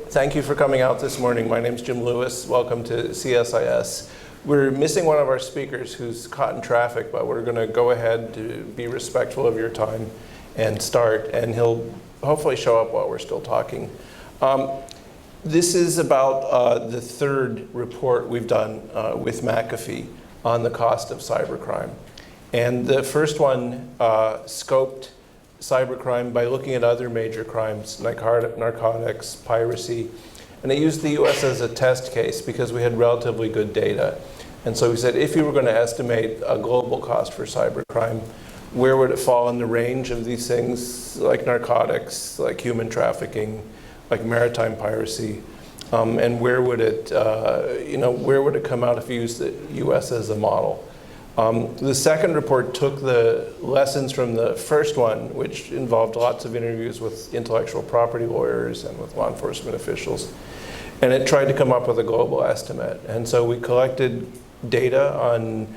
Thank you for coming out this morning. My name's Jim Lewis. Welcome to CSIS. We're missing one of our speakers who's caught in traffic, but we're going to go ahead to be respectful of your time and start, and he'll hopefully show up while we're still talking. This is about the third report we've done with McAfee on the cost of cybercrime. And the first one scoped cybercrime by looking at other major crimes, narcotics, piracy, and it used the US as a test case because we had relatively good data. And so we said, if you were going to estimate a global cost for cybercrime, where would it fall in the range of these things, like narcotics, like human trafficking, like maritime piracy, and where would it, where would it come out if you used the US as a model? The second report took the lessons from the first one, which involved lots of interviews with intellectual property lawyers and with law enforcement officials, and it tried to come up with a global estimate. And so we collected data on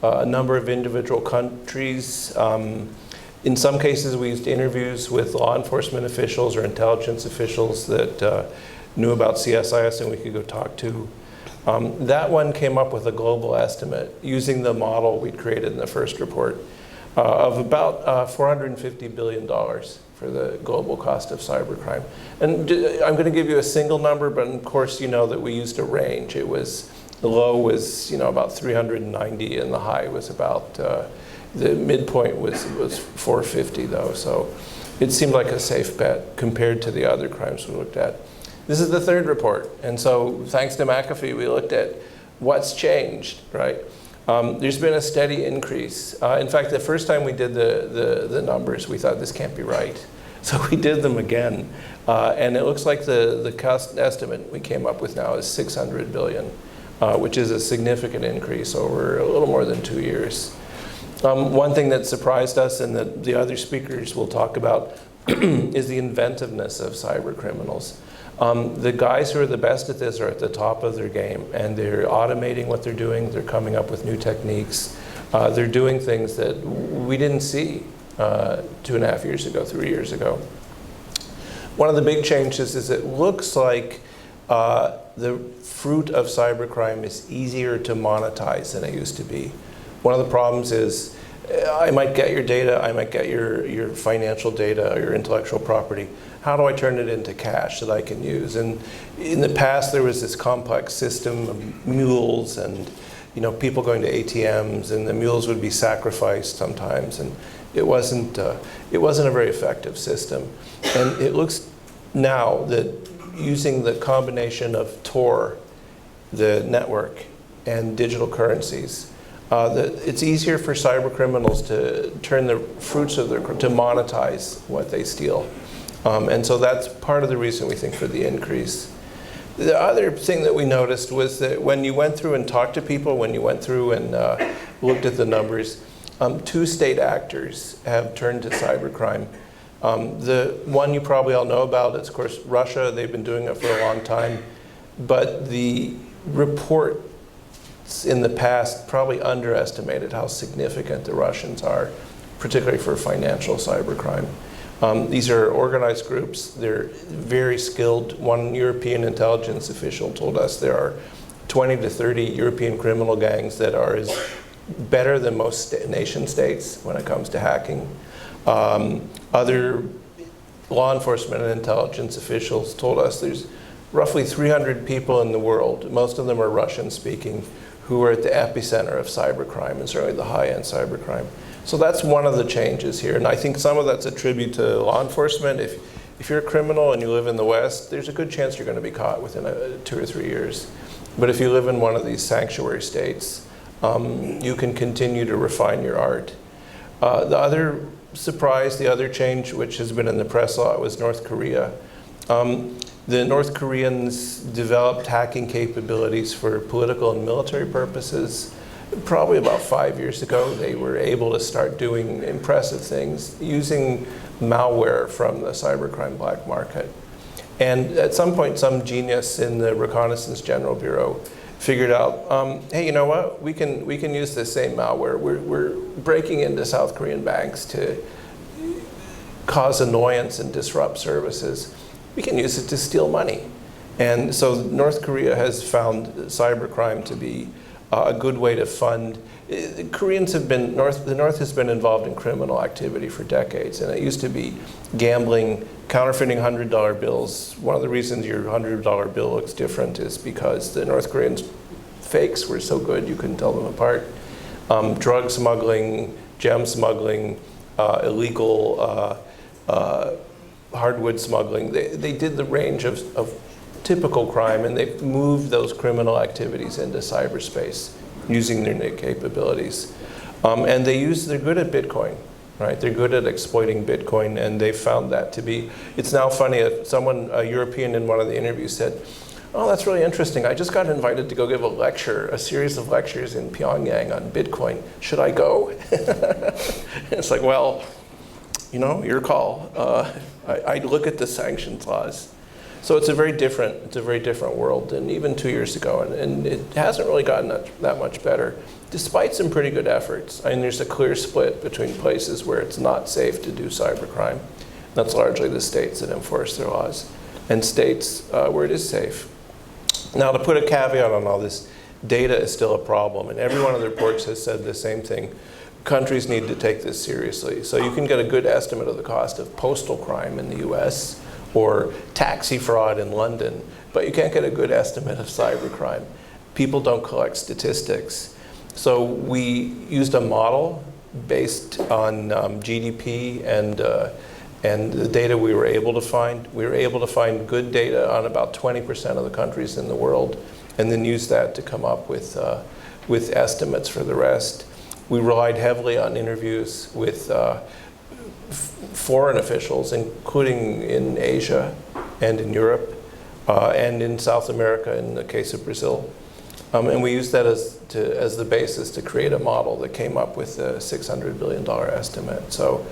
a number of individual countries. In some cases, we used interviews with law enforcement officials or intelligence officials that knew about CSIS and we could go talk to. That one came up with a global estimate using the model we'd created in the first report of about $450 billion for the global cost of cybercrime. And I'm going to give you a single number, but of course you know that we used a range. It was, the low was about 390 and the high was about, the midpoint was 450 though. So it seemed like a safe bet compared to the other crimes we looked at. This is the third report, and so thanks to McAfee, we looked at what's changed, right? There's been a steady increase. In fact, the first time we did the numbers, we thought this can't be right. So we did them again, and it looks like the cost estimate we came up with now is 600 billion, which is a significant increase over a little more than 2 years. One thing that surprised us and that the other speakers will talk about is the inventiveness of cyber criminals. The guys who are the best at this are at the top of their game, and they're automating what they're doing. They're coming up with new techniques. They're doing things that we didn't see 2.5 years ago, 3 years ago. One of the big changes is it looks like the fruit of cybercrime is easier to monetize than it used to be. One of the problems is I might get your data, I might get your financial data or your intellectual property. How do I turn it into cash that I can use? And in the past, there was this complex system of mules and people going to ATMs, and the mules would be sacrificed sometimes, and it wasn't a very effective system. And it looks now that using the combination of Tor, the network, and digital currencies, that it's easier for cyber criminals to turn the fruits of to monetize what they steal. And so that's part of the reason we think for the increase. The other thing that we noticed was that when you went through and talked to people, when you went through and looked at the numbers, 2 state actors have turned to cybercrime. The one you probably all know about is, of course, Russia. They've been doing it for a long time. But the reports in the past probably underestimated how significant the Russians are, particularly for financial cybercrime. These are organized groups. They're very skilled. One European intelligence official told us there are 20 to 30 European criminal gangs that are better than most nation states when it comes to hacking. Other law enforcement and intelligence officials told us there's roughly 300 people in the world, most of them are Russian-speaking, who are at the epicenter of cybercrime, and certainly the high-end cybercrime. So that's one of the changes here, and I think some of that's a tribute to law enforcement. If you're a criminal and you live in the West, there's a good chance you're going to be caught within 2 or 3 years. But if you live in one of these sanctuary states, you can continue to refine your art. The other surprise, the other change, which has been in the press a lot, was North Korea. The North Koreans developed hacking capabilities for political and military purposes. Probably about 5 years ago, they were able to start doing impressive things using malware from the cybercrime black market. And at some point, some genius in the Reconnaissance General Bureau figured out, hey, you know what? We can use this same malware. We're breaking into South Korean banks to cause annoyance and disrupt services. We can use it to steal money. And so North Korea has found cybercrime to be a good way to fund. The North has been involved in criminal activity for decades, and it used to be gambling, counterfeiting $100 bills. One of the reasons your $100 bill looks different is because the North Koreans' fakes were so good you couldn't tell them apart. Drug smuggling, gem smuggling, illegal hardwood smuggling. They did the range of typical crime, and they've moved those criminal activities into cyberspace using their new capabilities. And they're good at Bitcoin, right? They're good at exploiting Bitcoin, and they found that to be, it's now funny, a European in one of the interviews said, oh, that's really interesting. I just got invited to go give a series of lectures in Pyongyang on Bitcoin. Should I go? It's like, well, your call. I'd look at the sanctions laws. So it's a very different world than even 2 years ago, and it hasn't really gotten that much better, despite some pretty good efforts. I mean, there's a clear split between places where it's not safe to do cybercrime. That's largely the states that enforce their laws, and states where it is safe. Now, to put a caveat on all this, data is still a problem, and every one of the reports has said the same thing. Countries need to take this seriously. So you can get a good estimate of the cost of postal crime in the US or taxi fraud in London, but you can't get a good estimate of cybercrime. People don't collect statistics. So we used a model based on GDP and the data we were able to find. We were able to find good data on about 20% of the countries in the world, and then use that to come up with estimates for the rest. We relied heavily on interviews with foreign officials, including in Asia and in Europe and in South America in the case of Brazil. And we used that as the basis to create a model that came up with a $600 billion estimate. So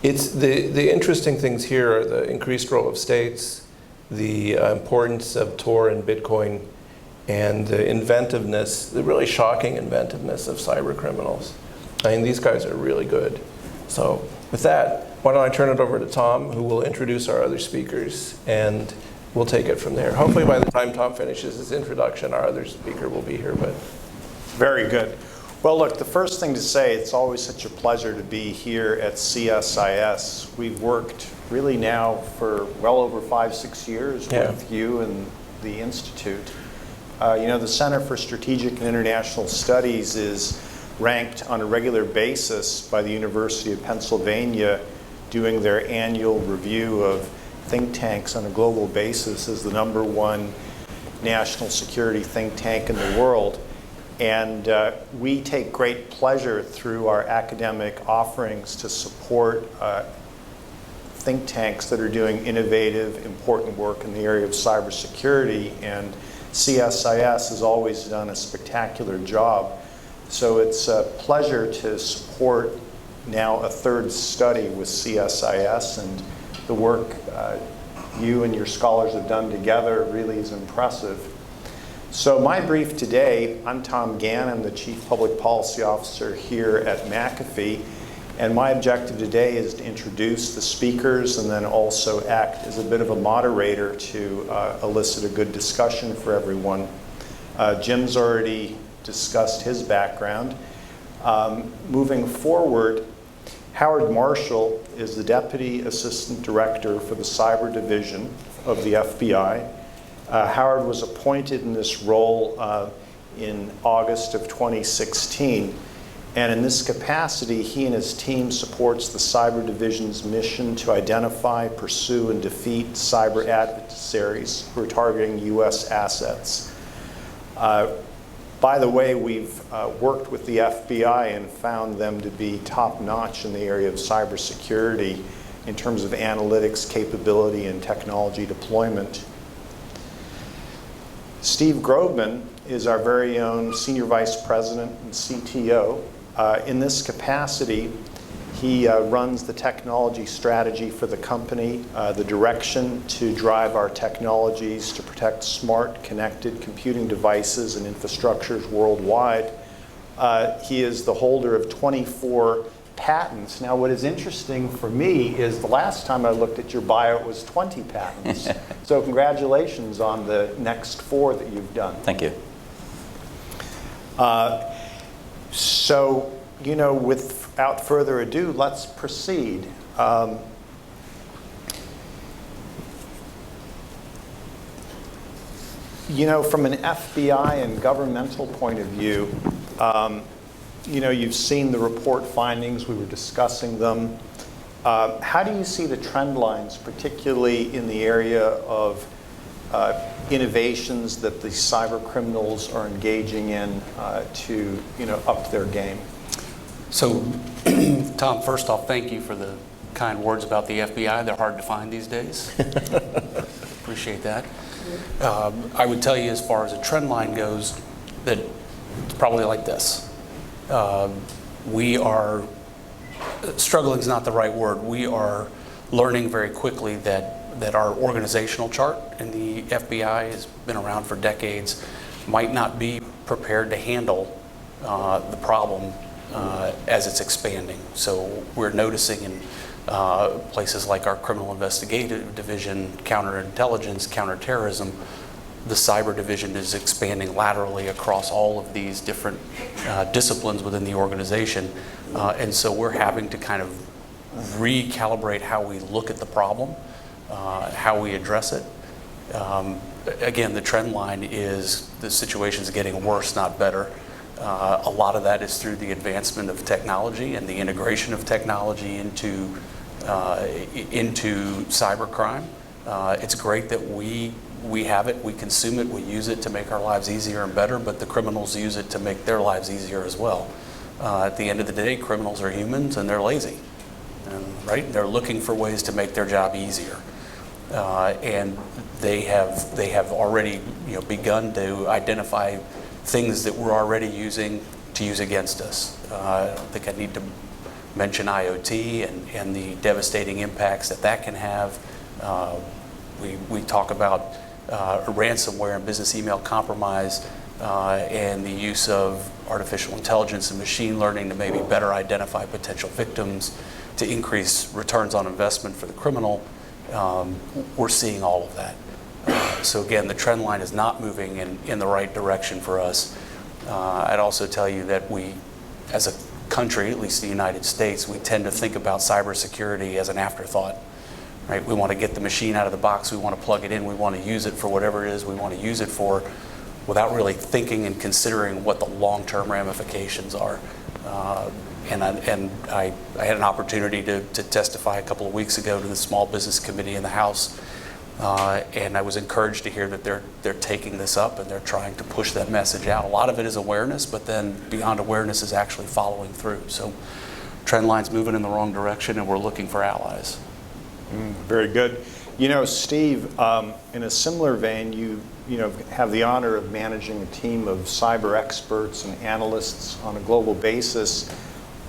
it's the interesting things here are the increased role of states, the importance of Tor and Bitcoin, and the inventiveness, the really shocking inventiveness of cyber criminals. I mean, these guys are really good. So with that, why don't I turn it over to Tom, who will introduce our other speakers, and we'll take it from there. Hopefully by the time Tom finishes his introduction, our other speaker will be here. But very good. Well, look, the first thing to say, it's always such a pleasure to be here at CSIS. We've worked really now for well over 5-6 years with you and the Institute. The Center for Strategic and International Studies is ranked on a regular basis by the University of Pennsylvania, doing their annual review of think tanks on a global basis as the #1 national security think tank in the world. And we take great pleasure through our academic offerings to support think tanks that are doing innovative, important work in the area of cybersecurity. And CSIS has always done a spectacular job. So it's a pleasure to support now a third study with CSIS, and the work you and your scholars have done together really is impressive. So my brief today, I'm Tom Gann, I'm the Chief Public Policy Officer here at McAfee, and my objective today is to introduce the speakers and then also act as a bit of a moderator to elicit a good discussion for everyone. Jim's already discussed his background. Moving forward, Howard Marshall is the Deputy Assistant Director for the Cyber Division of the FBI. Howard was appointed in this role in August of 2016. And in this capacity, he and his team supports the Cyber Division's mission to identify, pursue, and defeat cyber adversaries who are targeting U.S. assets. By the way, we've worked with the FBI and found them to be top-notch in the area of cybersecurity in terms of analytics capability and technology deployment. Steve Grobman is our very own Senior Vice President and CTO. In this capacity, he runs the technology strategy for the company, the direction to drive our technologies to protect smart, connected computing devices and infrastructures worldwide. He is the holder of 24 patents. Now, what is interesting for me is the last time I looked at your bio, it was 20 patents. So congratulations on the next 4 that you've done. Thank you. So, you know, without further ado, let's proceed. You know, from an FBI and governmental point of view, you know, you've seen the report findings, we were discussing them. How do you see the trend lines, particularly in the area of innovations that the cyber criminals are engaging in to, you know, up their game? So, Tom, first off, thank you for the kind words about the FBI. They're hard to find these days. Appreciate that. I would tell you, as far as a trend line goes, that it's probably like this. We are, struggling is not the right word, we are learning very quickly that our organizational chart in the FBI has been around for decades, might not be prepared to handle the problem as it's expanding. So we're noticing in places like our criminal investigative division, counterintelligence, counterterrorism, the cyber division is expanding laterally across all of these different disciplines within the organization. And so we're having to kind of recalibrate how we look at the problem, how we address it. Again, the trend line is the situation's getting worse, not better. A lot of that is through the advancement of technology and the integration of technology into cybercrime. It's great that we have it, we consume it, we use it to make our lives easier and better, but the criminals use it to make their lives easier as well. At the end of the day, criminals are humans and they're lazy, right? They're looking for ways to make their job easier. And they have already, you know, begun to identify things that we're already using to use against us. I don't think I need to mention IoT and the devastating impacts that can have. We talk about ransomware and business email compromise and the use of artificial intelligence and machine learning to maybe better identify potential victims, to increase returns on investment for the criminal. We're seeing all of that. So again, the trend line is not moving in the right direction for us. I'd also tell you that we, as a country, at least the United States, we tend to think about cybersecurity as an afterthought, right? We want to get the machine out of the box, we want to plug it in, we want to use it for whatever it is we want to use it for, without really thinking and considering what the long-term ramifications are. And I had an opportunity to testify a couple of weeks ago to the Small Business Committee in the House, and I was encouraged to hear that they're taking this up and they're trying to push that message out. A lot of it is awareness, but then beyond awareness is actually following through. So trend line's moving in the wrong direction and we're looking for allies. Very good. You know, Steve, in a similar vein, you have the honor of managing a team of cyber experts and analysts on a global basis.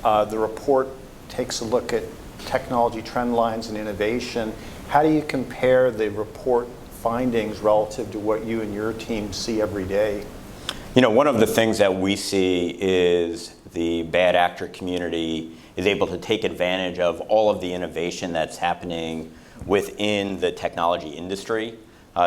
The report takes a look at technology trend lines and innovation. How do you compare the report findings relative to what you and your team see every day? You know, one of the things that we see is the bad actor community is able to take advantage of all of the innovation that's happening within the technology industry.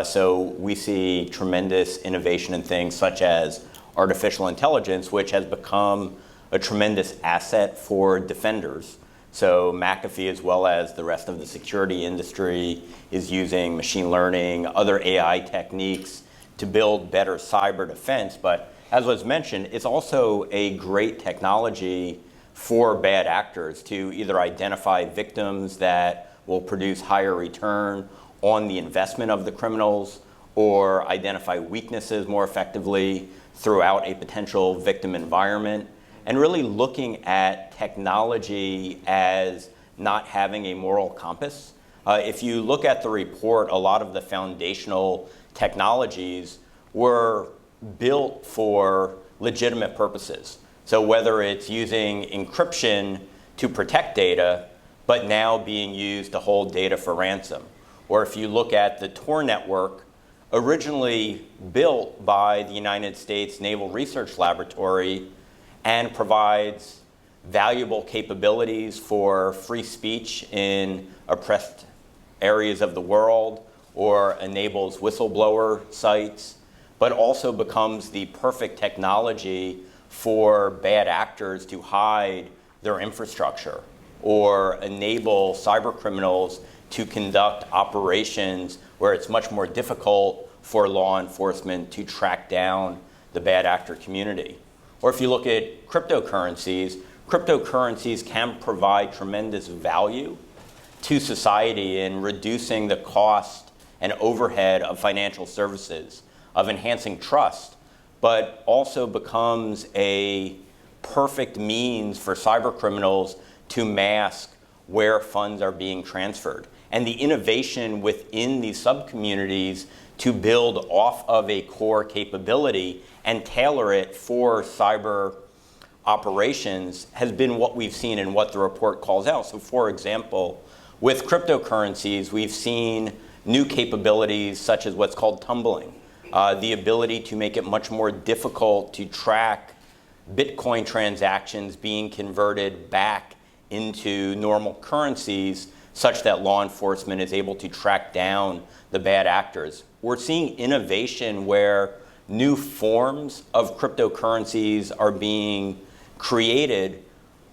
So we see tremendous innovation in things such as artificial intelligence, which has become a tremendous asset for defenders. So McAfee, as well as the rest of the security industry, is using machine learning, other AI techniques to build better cyber defense. But as was mentioned, it's also a great technology for bad actors to either identify victims that will produce higher return on the investment of the criminals, or identify weaknesses more effectively throughout a potential victim environment, and really looking at technology as not having a moral compass. If you look at the report, a lot of the foundational technologies were built for legitimate purposes. So whether it's using encryption to protect data, but now being used to hold data for ransom. Or if you look at the Tor network, originally built by the United States Naval Research Laboratory and provides valuable capabilities for free speech in oppressed areas of the world, or enables whistleblower sites, but also becomes the perfect technology for bad actors to hide their infrastructure or enable cybercriminals to conduct operations where it's much more difficult for law enforcement to track down the bad actor community. Or if you look at cryptocurrencies, cryptocurrencies can provide tremendous value to society in reducing the cost and overhead of financial services, of enhancing trust, but also becomes a perfect means for cybercriminals to mask where funds are being transferred. And the innovation within these subcommunities to build off of a core capability and tailor it for cyber operations has been what we've seen and what the report calls out. So for example, with cryptocurrencies, we've seen new capabilities such as what's called tumbling, the ability to make it much more difficult to track Bitcoin transactions being converted back into normal currencies such that law enforcement is able to track down the bad actors. We're seeing innovation where new forms of cryptocurrencies are being created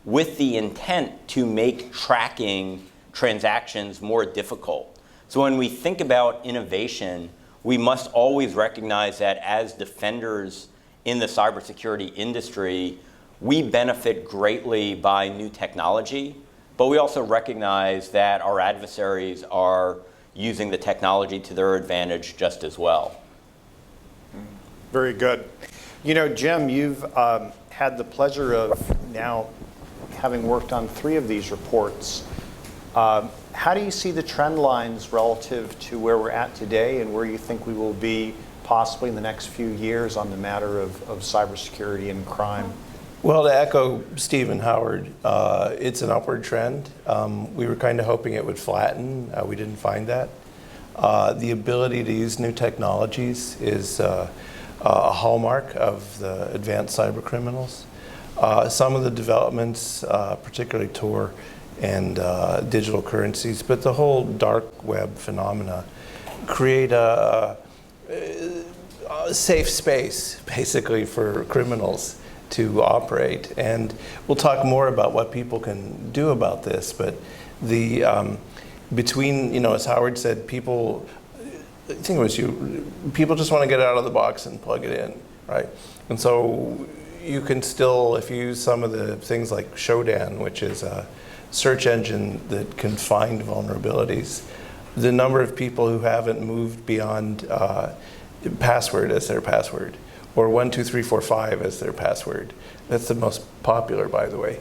with the intent to make tracking transactions more difficult. So when we think about innovation, we must always recognize that as defenders in the cybersecurity industry, we benefit greatly by new technology, but we also recognize that our adversaries are using the technology to their advantage just as well. Very good. You know, Jim, you've had the pleasure of now having worked on 3 of these reports. How do you see the trend lines relative to where we're at today and where you think we will be possibly in the next few years on the matter of cybersecurity and crime? Well, to echo Steve and Howard, it's an upward trend. We were kind of hoping it would flatten. We didn't find that. The ability to use new technologies is a hallmark of the advanced cybercriminals. Some of the developments, particularly Tor and digital currencies, but the whole dark web phenomena create a safe space, basically, for criminals to operate. And we'll talk more about what people can do about this, but the between, as Howard said, people, I think it was you, people just want to get out of the box and plug it in, right? And so you can still, if you use some of the things like Shodan, which is a search engine that can find vulnerabilities, the number of people who haven't moved beyond password as their password, or 12345 as their password. That's the most popular, by the way.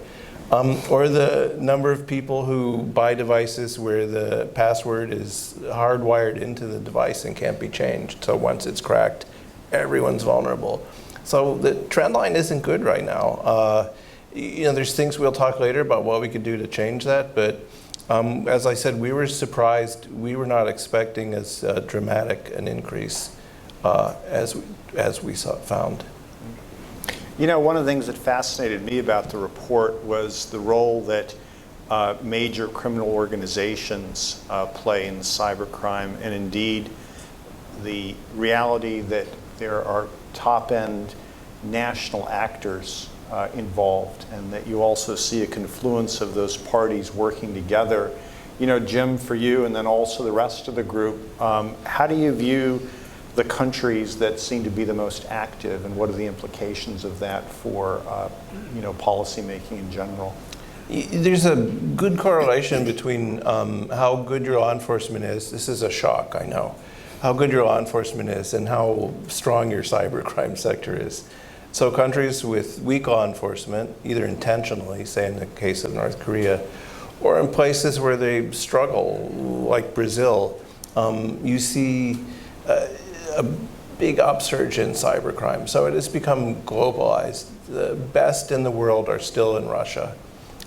Or the number of people who buy devices where the password is hardwired into the device and can't be changed. So once it's cracked, everyone's vulnerable. So the trend line isn't good right now. There's things we'll talk later about what we could do to change that, but as I said, we were surprised. We were not expecting as dramatic an increase as we found. You know, one of the things that fascinated me about the report was the role that major criminal organizations play in cybercrime, and indeed the reality that there are top-end national actors involved, and that you also see a confluence of those parties working together. You know, Jim, for you, and then also the rest of the group, how do you view the countries that seem to be the most active, and what are the implications of that for policy making in general? There's a good correlation between how good your law enforcement is. This is a shock, I know. How good your law enforcement is and how strong your cybercrime sector is. So countries with weak law enforcement, either intentionally, say in the case of North Korea, or in places where they struggle, like Brazil, you see a big upsurge in cybercrime. So it has become globalized. The best in the world are still in Russia.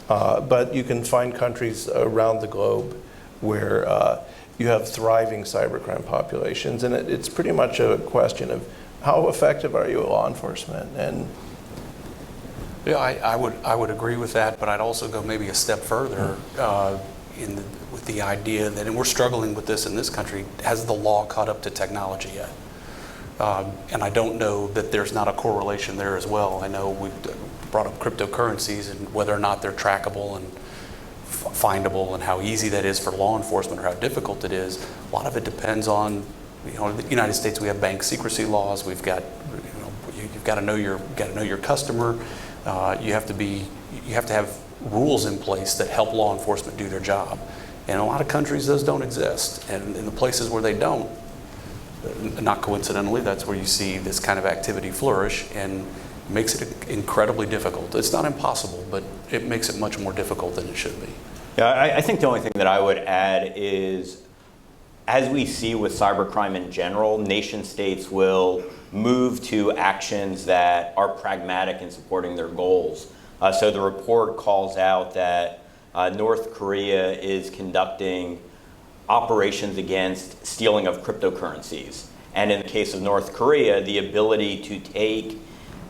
But you can find countries around the globe where you have thriving cybercrime populations. And it's pretty much a question of how effective are you at law enforcement? And Yeah, I would agree with that, but I'd also go maybe a step further with the idea that, and we're struggling with this in this country, has the law caught up to technology yet? And I don't know that there's not a correlation there as well. I know we've brought up cryptocurrencies and whether or not they're trackable and findable and how easy that is for law enforcement or how difficult it is. A lot of it depends on, in the United States we have bank secrecy laws. We've got, you've got to know your customer. You have to have rules in place that help law enforcement do their job. And in a lot of countries those don't exist. And in the places where they don't, not coincidentally, that's where you see this kind of activity flourish and makes it incredibly difficult. It's not impossible, but it makes it much more difficult than it should be. Yeah, I think the only thing that I would add is, as we see with cybercrime in general, nation states will move to actions that are pragmatic in supporting their goals. So the report calls out that North Korea is conducting operations against stealing of cryptocurrencies. And in the case of North Korea, the ability to take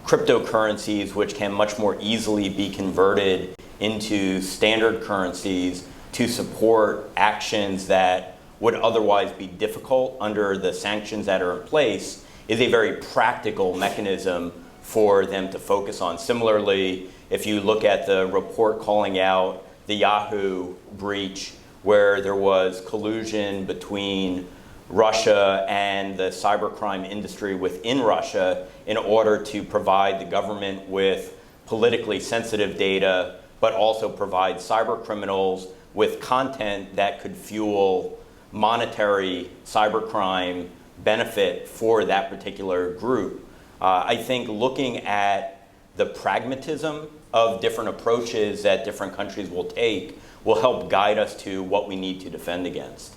cryptocurrencies, which can much more easily be converted into standard currencies, to support actions that would otherwise be difficult under the sanctions that are in place, is a very practical mechanism for them to focus on. Similarly, if you look at the report calling out the Yahoo breach, where there was collusion between Russia and the cybercrime industry within Russia in order to provide the government with politically sensitive data, but also provide cybercriminals with content that could fuel monetary cybercrime benefit for that particular group. I think looking at the pragmatism of different approaches that different countries will take will help guide us to what we need to defend against.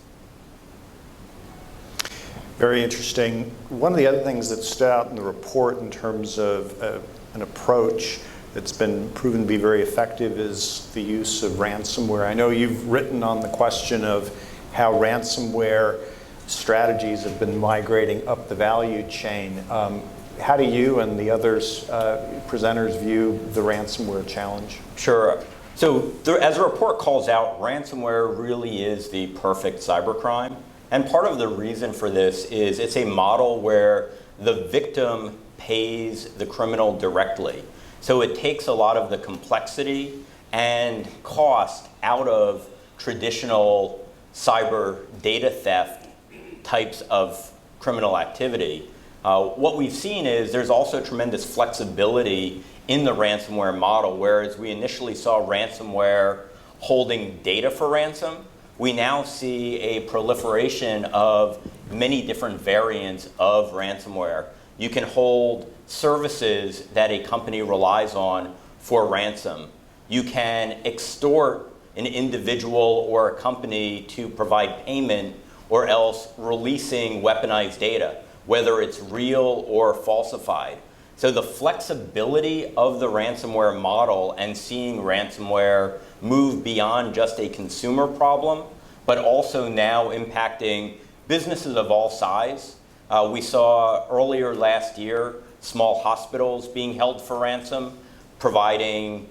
Very interesting. One of the other things that stood out in the report in terms of an approach that's been proven to be very effective is the use of ransomware. I know you've written on the question of how ransomware strategies have been migrating up the value chain. How do you and the others presenters view the ransomware challenge? Sure. So as the report calls out, ransomware really is the perfect cybercrime. And part of the reason for this is it's a model where the victim pays the criminal directly. So it takes a lot of the complexity and cost out of traditional cyber data theft types of criminal activity. What we've seen is there's also tremendous flexibility in the ransomware model, whereas we initially saw ransomware holding data for ransom. We now see a proliferation of many different variants of ransomware. You can hold services that a company relies on for ransom. You can extort an individual or a company to provide payment, or else releasing weaponized data, whether it's real or falsified. So the flexibility of the ransomware model and seeing ransomware move beyond just a consumer problem, but also now impacting businesses of all size. We saw earlier last year small hospitals being held for ransom, providing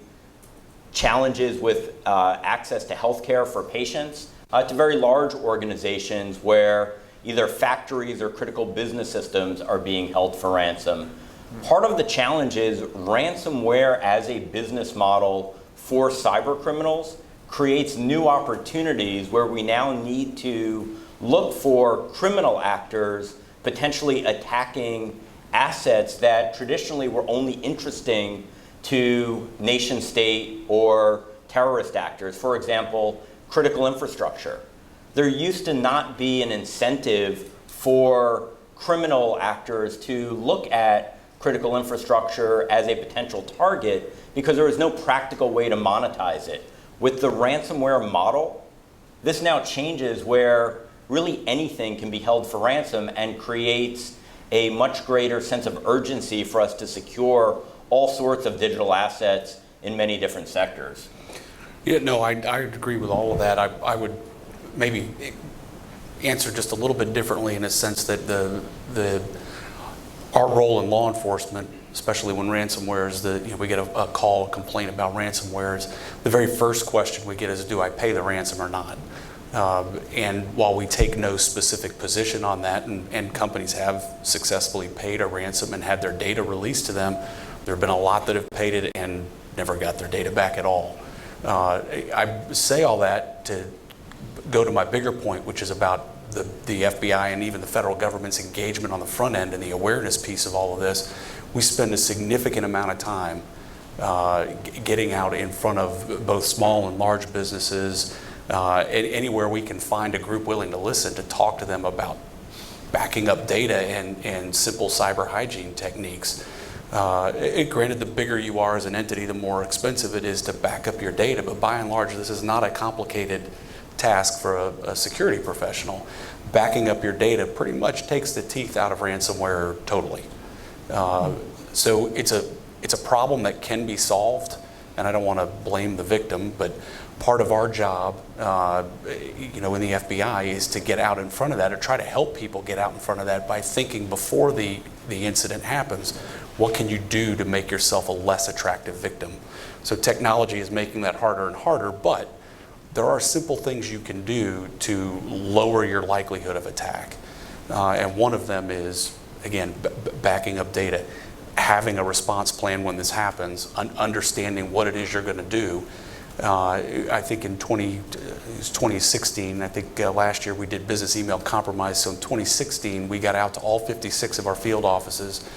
challenges with access to healthcare for patients, to very large organizations where either factories or critical business systems are being held for ransom. Part of the challenge is ransomware as a business model for cyber criminals creates new opportunities where we now need to look for criminal actors potentially attacking assets that traditionally were only interesting to nation state or terrorist actors. For example, critical infrastructure. There used to not be an incentive for criminal actors to look at critical infrastructure as a potential target because there was no practical way to monetize it. With the ransomware model, this now changes where really anything can be held for ransom and creates a much greater sense of urgency for us to secure all sorts of digital assets in many different sectors. Yeah, no, I agree with all of that. I would maybe answer just a little bit differently in a sense that Our role in law enforcement, especially when ransomware is we get a call, a complaint about ransomware, is the very first question we get is, do I pay the ransom or not? And while we take no specific position on that, and companies have successfully paid a ransom and had their data released to them, there have been a lot that have paid it and never got their data back at all. I say all that to go to my bigger point, which is about the FBI and even the federal government's engagement on the front end and the awareness piece of all of this. We spend a significant amount of time getting out in front of both small and large businesses, anywhere we can find a group willing to listen, to talk to them about backing up data and simple cyber hygiene techniques. Granted, the bigger you are as an entity, the more expensive it is to back up your data, but by and large, this is not a complicated task for a security professional. Backing up your data pretty much takes the teeth out of ransomware totally. So it's a problem that can be solved, and I don't want to blame the victim, but part of our job, in the FBI, is to get out in front of that, or try to help people get out in front of that by thinking before the incident happens, what can you do to make yourself a less attractive victim? So technology is making that harder and harder, but there are simple things you can do to lower your likelihood of attack. And one of them is, again, backing up data, having a response plan when this happens, understanding what it is you're going to do. I think in 2016, I think last year we did business email compromise. So in 2016, we got out to all 56 of our field offices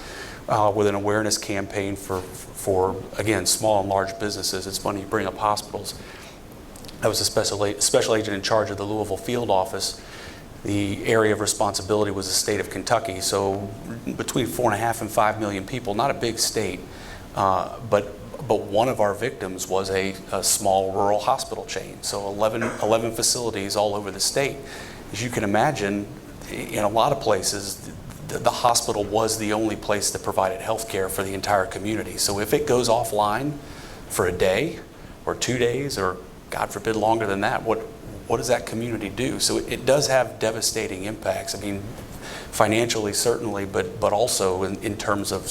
with an awareness campaign for again, small and large businesses. It's funny you bring up hospitals. I was a special agent in charge of the Louisville field office. The area of responsibility was the state of Kentucky, so between 4.5 and 5 million people, not a big state, but one of our victims was a small rural hospital chain, so 11 facilities all over the state. As you can imagine, in a lot of places, the hospital was the only place that provided health care for the entire community. So if it goes offline for a day or 2 days, or God forbid longer than that, what does that community do? So it does have devastating impacts. I mean, financially certainly, but also in terms of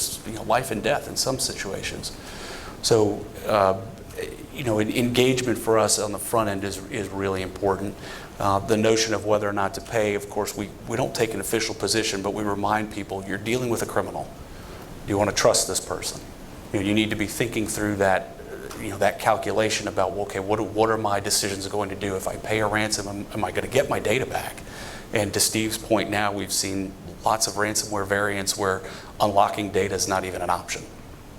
life and death in some situations. So engagement for us on the front end is really important. The notion of whether or not to pay, of course, we don't take an official position, but we remind people, you're dealing with a criminal. Do you want to trust this person? You need to be thinking through that that calculation about, well, okay, what are my decisions going to do? If I pay a ransom, am I going to get my data back? And to Steve's point now, we've seen lots of ransomware variants where unlocking data is not even an option,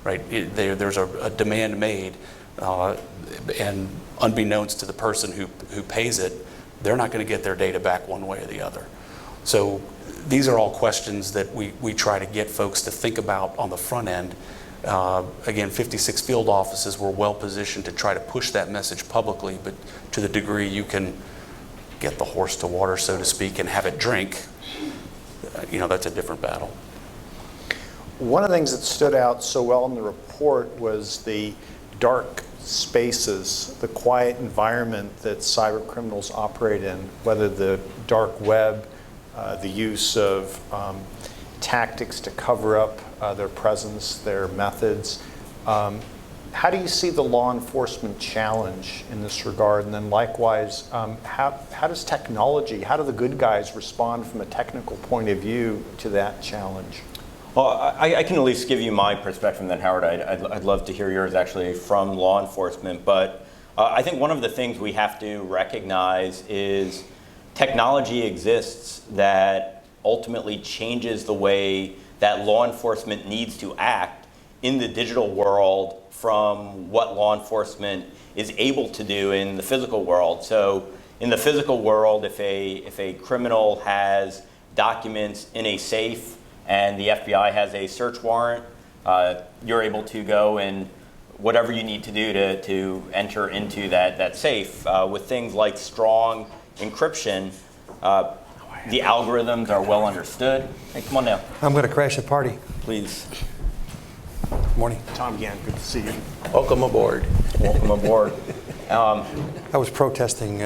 right? There's a demand made, and unbeknownst to the person who pays it, they're not going to get their data back one way or the other. So these are all questions that we try to get folks to think about on the front end. Again, 56 field offices were well positioned to try to push that message publicly, but to the degree you can get the horse to water, so to speak, and have it drink, that's a different battle. One of the things that stood out so well in the report was the dark spaces, the quiet environment that cyber criminals operate in, whether the dark web, the use of tactics to cover up their presence, their methods. How do you see the law enforcement challenge in this regard? And then likewise, how does technology, how do the good guys respond from a technical point of view to that challenge? Well, I can at least give you my perspective, and then Howard, I'd love to hear yours actually from law enforcement. But I think one of the things we have to recognize is technology exists that ultimately changes the way that law enforcement needs to act in the digital world from what law enforcement is able to do in the physical world. So in the physical world, if a criminal has documents in a safe and the FBI has a search warrant, you're able to go and whatever you need to do to enter into that safe. With things like strong encryption, the algorithms are well understood. Hey, come on down. I'm going to crash the party. Please. Good morning. Tom Gann, good to see you. Welcome aboard. Welcome aboard. I was protesting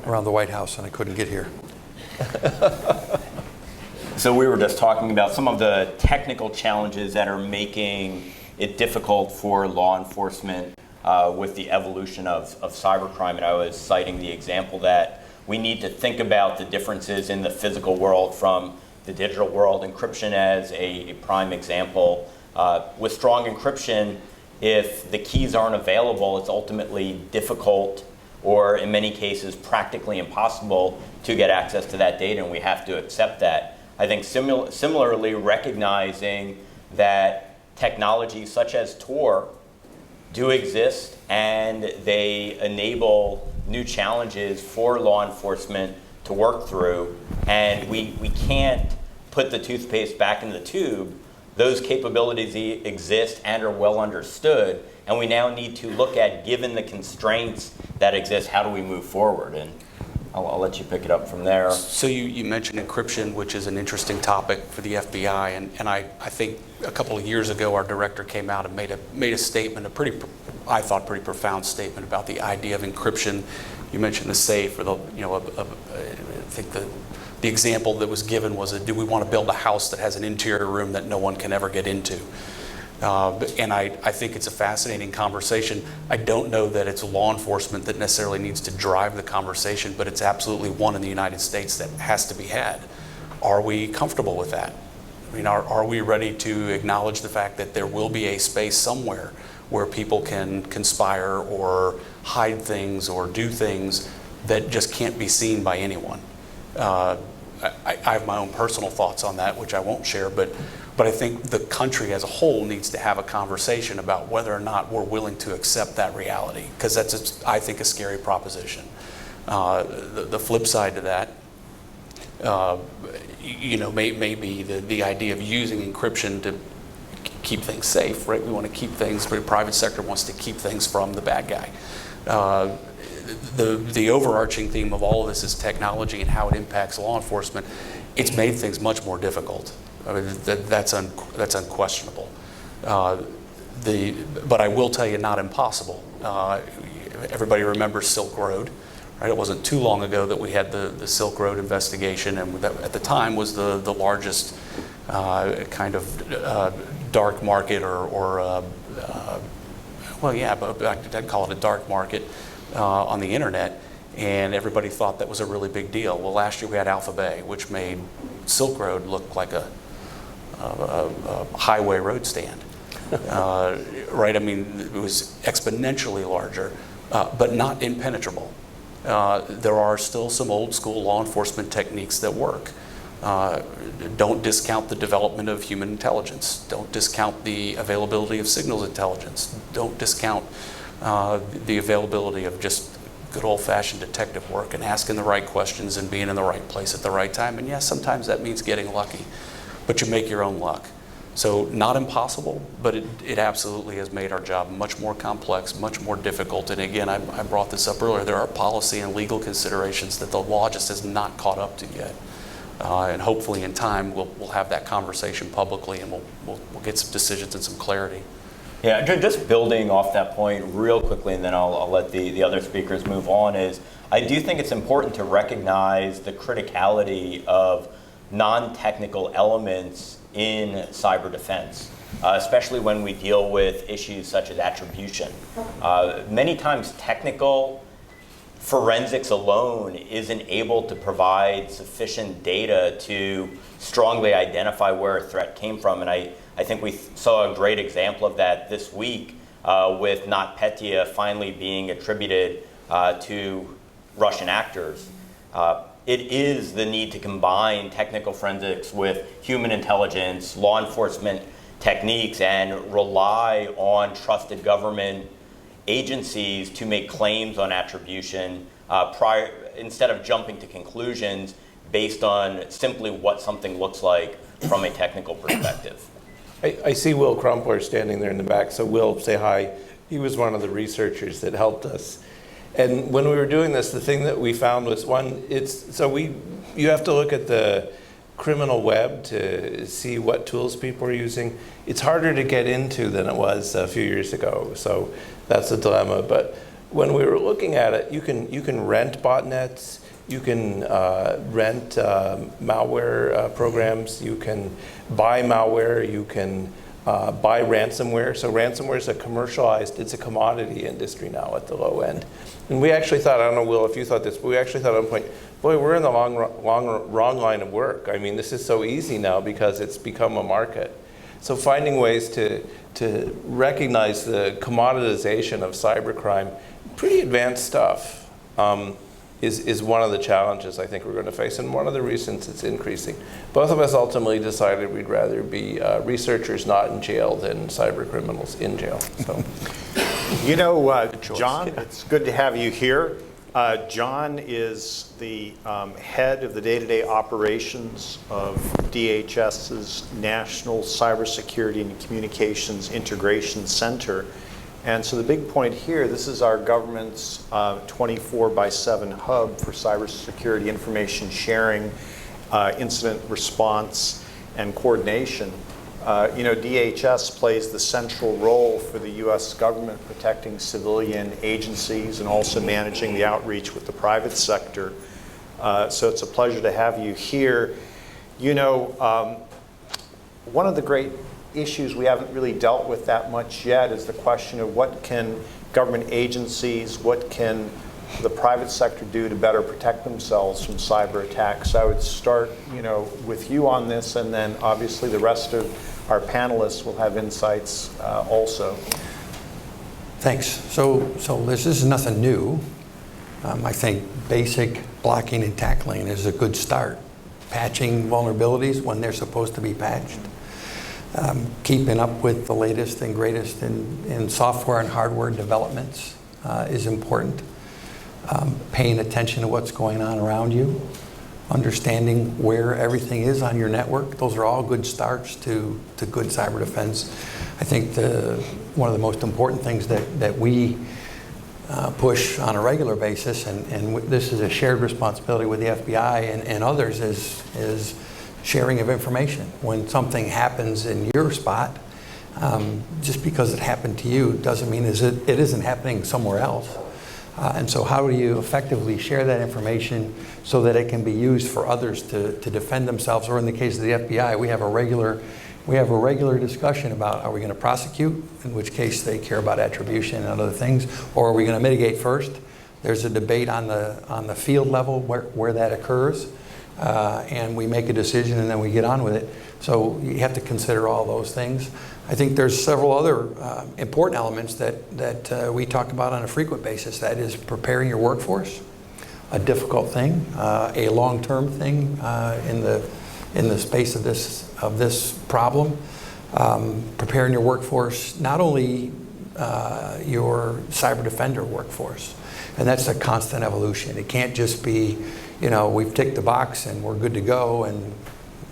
around the White House and I couldn't get here. So we were just talking about some of the technical challenges that are making it difficult for law enforcement with the evolution of cybercrime. And I was citing the example that we need to think about the differences in the physical world from the digital world. Encryption as a prime example. With strong encryption, if the keys aren't available, it's ultimately difficult, or in many cases practically impossible, to get access to that data, and we have to accept that. I think similarly, recognizing that technologies such as Tor do exist and they enable new challenges for law enforcement to work through, and we can't put the toothpaste back in the tube. Those capabilities exist and are well understood, and we now need to look at, given the constraints that exist, how do we move forward? And I'll let you pick it up from there. So you mentioned encryption, which is an interesting topic for the FBI, and I think a couple of years ago our director came out and made a statement, I thought pretty profound statement about the idea of encryption. You mentioned the safe, or I think the example that was given was, do we want to build a house that has an interior room that no one can ever get into? And I think it's a fascinating conversation. I don't know that it's law enforcement that necessarily needs to drive the conversation, but it's absolutely one in the United States that has to be had. Are we comfortable with that? I mean, are we ready to acknowledge the fact that there will be a space somewhere where people can conspire or hide things or do things that just can't be seen by anyone? I have my own personal thoughts on that, which I won't share, but I think the country as a whole needs to have a conversation about whether or not we're willing to accept that reality, because that's, I think, a scary proposition. The flip side to that, may be the idea of using encryption to keep things safe, right? We want to keep things, the private sector wants to keep things from the bad guy. The overarching theme of all of this is technology and how it impacts law enforcement. It's made things much more difficult. I mean, that's unquestionable. But I will tell you, not impossible. Everybody remembers Silk Road, right? It wasn't too long ago that we had the Silk Road investigation, and that at the time was the largest kind of dark market, I'd call it a dark market on the internet, and everybody thought that was a really big deal. Well, last year we had Alpha Bay, which made Silk Road look like a highway road stand, right? I mean, it was exponentially larger, but not impenetrable. There are still some old school law enforcement techniques that work. Don't discount the development of human intelligence. Don't discount the availability of signals intelligence. Don't discount the availability of just good old-fashioned detective work and asking the right questions and being in the right place at the right time. And yes, sometimes that means getting lucky, but you make your own luck. So not impossible, but it absolutely has made our job much more complex, much more difficult. And again, I brought this up earlier, there are policy and legal considerations that the law just has not caught up to yet. And hopefully in time we'll have that conversation publicly, and we'll get some decisions and some clarity. Yeah, just building off that point real quickly, and then I'll let the other speakers move on, is I do think it's important to recognize the criticality of non-technical elements in cyber defense, especially when we deal with issues such as attribution. Many times technical forensics alone isn't able to provide sufficient data to strongly identify where a threat came from, and I think we saw a great example of that this week with NotPetya finally being attributed to Russian actors. It is the need to combine technical forensics with human intelligence, law enforcement techniques, and rely on trusted government agencies to make claims on attribution instead of jumping to conclusions based on simply what something looks like from a technical perspective. I see Will Crumpler standing there in the back, so Will, say hi. He was one of the researchers that helped us. And when we were doing this, the thing that we found was, you have to look at the criminal web to see what tools people are using. It's harder to get into than it was a few years ago, so that's a dilemma. But when we were looking at it, you can rent botnets, You can rent malware programs. You can buy malware. You can buy ransomware. So ransomware is it's a commodity industry now at the low end. And we actually thought, I don't know, Will, if you thought this, but we actually thought at one point, boy, we're in the wrong line of work. I mean, this is so easy now because it's become a market. So finding ways to recognize the commoditization of cybercrime, pretty advanced stuff, is one of the challenges I think we're going to face, and one of the reasons it's increasing. Both of us ultimately decided we'd rather be researchers not in jail than cyber criminals in jail. So, You know, John, it's good to have you here. John is the head of the day-to-day operations of DHS's National Cybersecurity and Communications Integration Center. And so the big point here, this is our government's 24/7 hub for cybersecurity information sharing, incident response, and coordination. DHS plays the central role for the U.S. government protecting civilian agencies and also managing the outreach with the private sector. So it's a pleasure to have you here. One of the great issues we haven't really dealt with that much yet is the question of what can government agencies, what can the private sector do to better protect themselves from cyber attacks. I would start, with you on this, and then obviously the rest of our panelists will have insights also. Thanks. So this is nothing new. I think basic blocking and tackling is a good start. Patching vulnerabilities when they're supposed to be patched. Keeping up with the latest and greatest in software and hardware developments is important. Paying attention to what's going on around you. Understanding where everything is on your network. Those are all good starts to good cyber defense. I think one of the most important things that we push on a regular basis, and this is a shared responsibility with the FBI and others, is sharing of information. When something happens in your spot, just because it happened to you doesn't mean it isn't happening somewhere else. And so how do you effectively share that information so that it can be used for others to defend themselves? Or in the case of the FBI, we have a regular discussion about, are we going to prosecute, in which case they care about attribution and other things, or are we going to mitigate first? There's a debate on the field level where that occurs, and we make a decision and then we get on with it. So you have to consider all those things. I think there's several other important elements that we talk about on a frequent basis. That is preparing your workforce, a difficult thing, a long-term thing in the space of this problem. Preparing your workforce, not only your cyber defender workforce, and that's a constant evolution. It can't just be, we've ticked the box and we're good to go and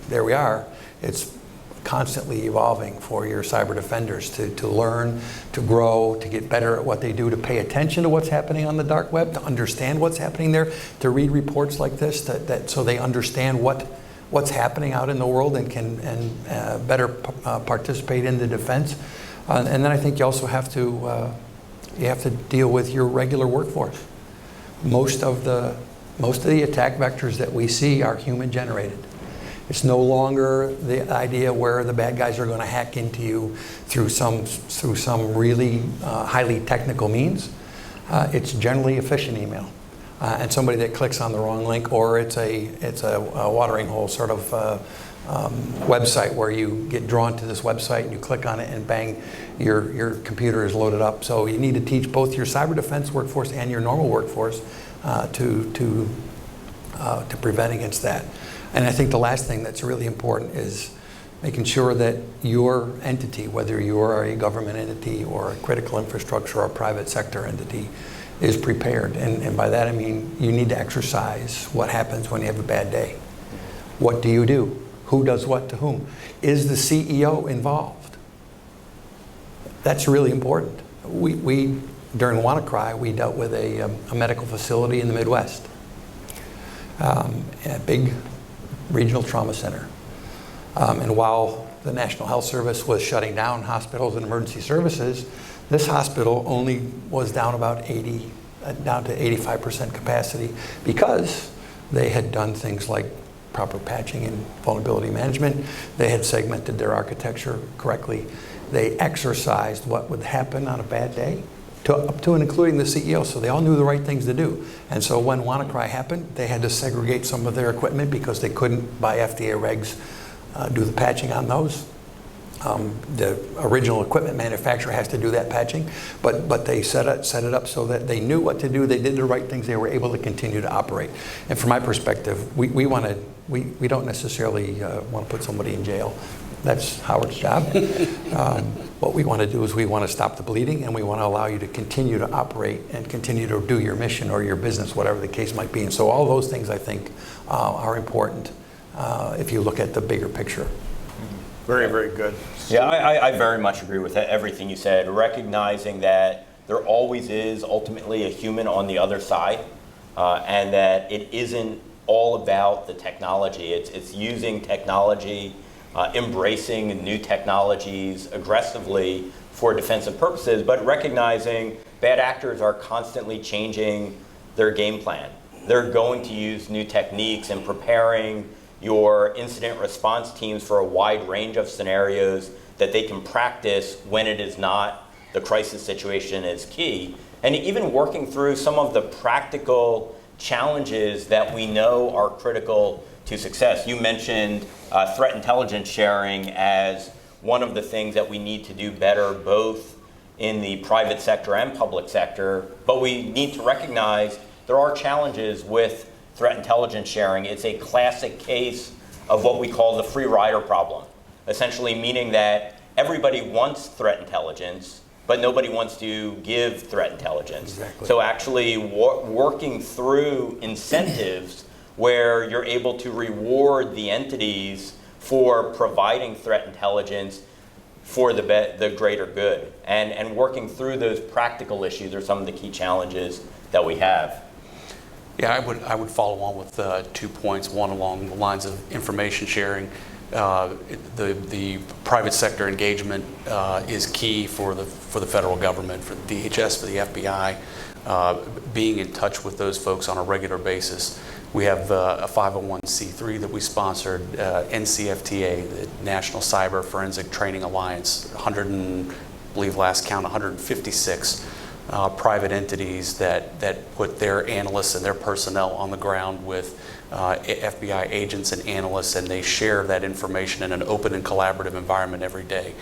there we are. It's constantly evolving for your cyber defenders to learn, to grow, to get better at what they do, to pay attention to what's happening on the dark web, to understand what's happening there, to read reports like this, so they understand what's happening out in the world and can better participate in the defense. And then I think you also have to deal with your regular workforce. Most of the attack vectors that we see are human generated. It's no longer the idea where the bad guys are going to hack into you through some really highly technical means. It's generally a phishing email, and somebody that clicks on the wrong link, or it's a watering hole sort of website where you get drawn to this website and you click on it and bang, your computer is loaded up. So you need to teach both your cyber defense workforce and your normal workforce to prevent against that. And I think the last thing that's really important is making sure that your entity, whether you are a government entity or a critical infrastructure or a private sector entity, is prepared. And by that I mean you need to exercise what happens when you have a bad day. What do you do? Who does what to whom? Is the CEO involved? That's really important. We during WannaCry, we dealt with a medical facility in the Midwest, a big regional trauma center. And while the National Health Service was shutting down hospitals and emergency services, this hospital only was down to 85% capacity because They had done things like proper patching and vulnerability management. They had segmented their architecture correctly. They exercised what would happen on a bad day, up to and including the CEO, so they all knew the right things to do. And so when WannaCry happened, they had to segregate some of their equipment because they couldn't, by FDA regs, do the patching on those. The original equipment manufacturer has to do that patching, but they set it up so that they knew what to do, they did the right things, they were able to continue to operate. And from my perspective, we don't necessarily want to put somebody in jail. That's Howard's job. What we want to do is we want to stop the bleeding, and we want to allow you to continue to operate and continue to do your mission or your business, whatever the case might be. And so all those things, I think, are important if you look at the bigger picture. Very, very good. Yeah, I very much agree with everything you said, recognizing that there always is ultimately a human on the other side, and that it isn't all about the technology. It's using technology, embracing new technologies aggressively for defensive purposes, but recognizing bad actors are constantly changing their game plan. They're going to use new techniques and preparing your incident response teams for a wide range of scenarios that they can practice when it is not the crisis situation is key. And even working through some of the practical challenges that we know are critical to success. You mentioned threat intelligence sharing as one of the things that we need to do better, both in the private sector and public sector, but we need to recognize there are challenges with threat intelligence sharing. It's a classic case of what we call the free rider problem, essentially meaning that everybody wants threat intelligence, but nobody wants to give threat intelligence. Exactly. So actually working through incentives where you're able to reward the entities for providing threat intelligence for the greater good. And working through those practical issues are some of the key challenges that we have. Yeah, I would follow on with 2 points. One along the lines of information sharing. The private sector engagement is key for the federal government, for the DHS, for the FBI. Being in touch with those folks on a regular basis. We have a 501c3 that we sponsored, NCFTA, the National Cyber Forensic Training Alliance, I believe last count, 156 private entities that put their analysts and their personnel on the ground with FBI agents and analysts, and they share that information in an open and collaborative environment every day.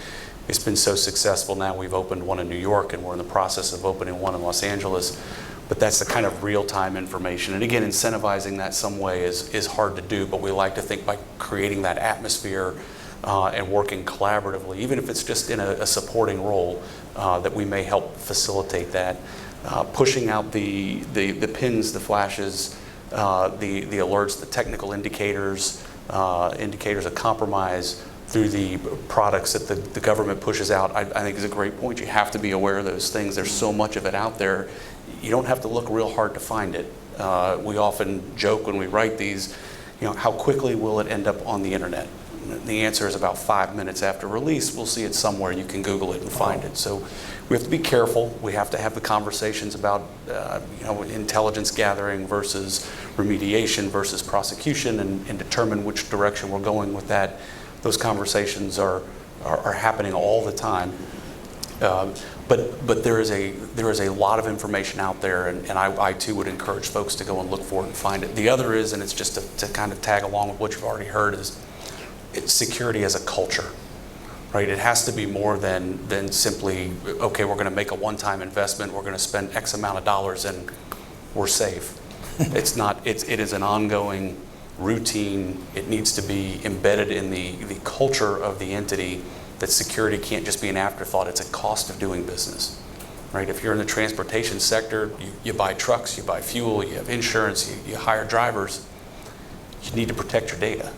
It's been so successful now. We've opened one in New York, and we're in the process of opening one in Los Angeles. But that's the kind of real-time information. And again, incentivizing that some way is hard to do, but we like to think by creating that atmosphere and working collaboratively, even if it's just in a supporting role, that we may help facilitate that. Pushing out the pins, the flashes, the alerts, the technical indicators, indicators of compromise through the products that the government pushes out, I think is a great point. You have to be aware of those things. There's so much of it out there. You don't have to look real hard to find it. We often joke when we write these, how quickly will it end up on the internet? The answer is about 5 minutes after release, we'll see it somewhere. You can Google it and find it. So we have to be careful. We have to have the conversations about intelligence gathering versus remediation versus prosecution, and determine which direction we're going with that. Those conversations are happening all the time. But there is a lot of information out there, and I too would encourage folks to go and look for it and find it. The other is, and it's just to kind of tag along with what you've already heard, is it's security as a culture, right? It has to be more than simply, okay, we're going to make a one-time investment, we're going to spend X amount of dollars and we're safe. It's not. It is an ongoing routine. It needs to be embedded in the culture of the entity. That security can't just be an afterthought. It's a cost of doing business, right? If you're in the transportation sector, you buy trucks, you buy fuel, you have insurance, you hire drivers. You need to protect your data,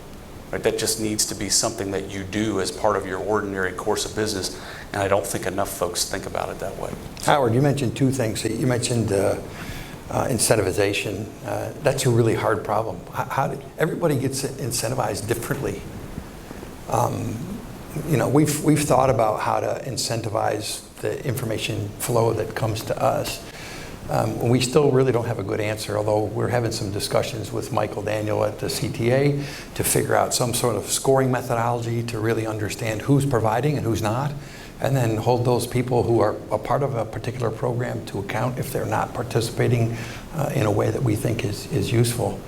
right? That just needs to be something that you do as part of your ordinary course of business, and I don't think enough folks think about it that way. Howard, you mentioned two things. You mentioned incentivization. That's a really hard problem. Everybody gets incentivized differently. We've thought about how to incentivize the information flow that comes to us. We still really don't have a good answer, although we're having some discussions with Michael Daniel at the CTA to figure out some sort of scoring methodology to really understand who's providing and who's not, and then hold those people who are a part of a particular program to account if they're not participating in a way that we think is useful.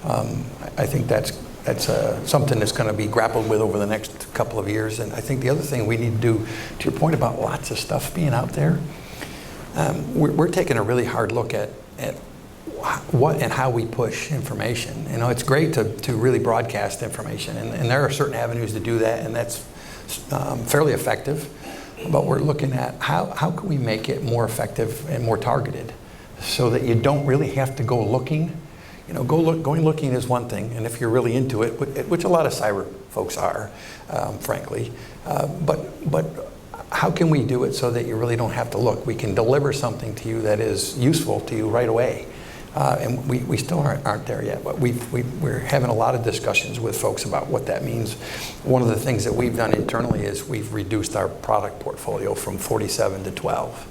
I think that's something that's going to be grappled with over the next couple of years. And I think the other thing we need to do, to your point about lots of stuff being out there, we're taking a really hard look at what and how we push information. You know, it's great to really broadcast information, and there are certain avenues to do that, and that's fairly effective. But we're looking at how can we make it more effective and more targeted, so that you don't really have to go looking. You know, going looking is one thing, and if you're really into it, which a lot of cyber folks are, frankly, but how can we do it so that you really don't have to look? We can deliver something to you that is useful to you right away. And we still aren't there yet, but we're having a lot of discussions with folks about what that means. One of the things that we've done internally is we've reduced our product portfolio from 47 to 12.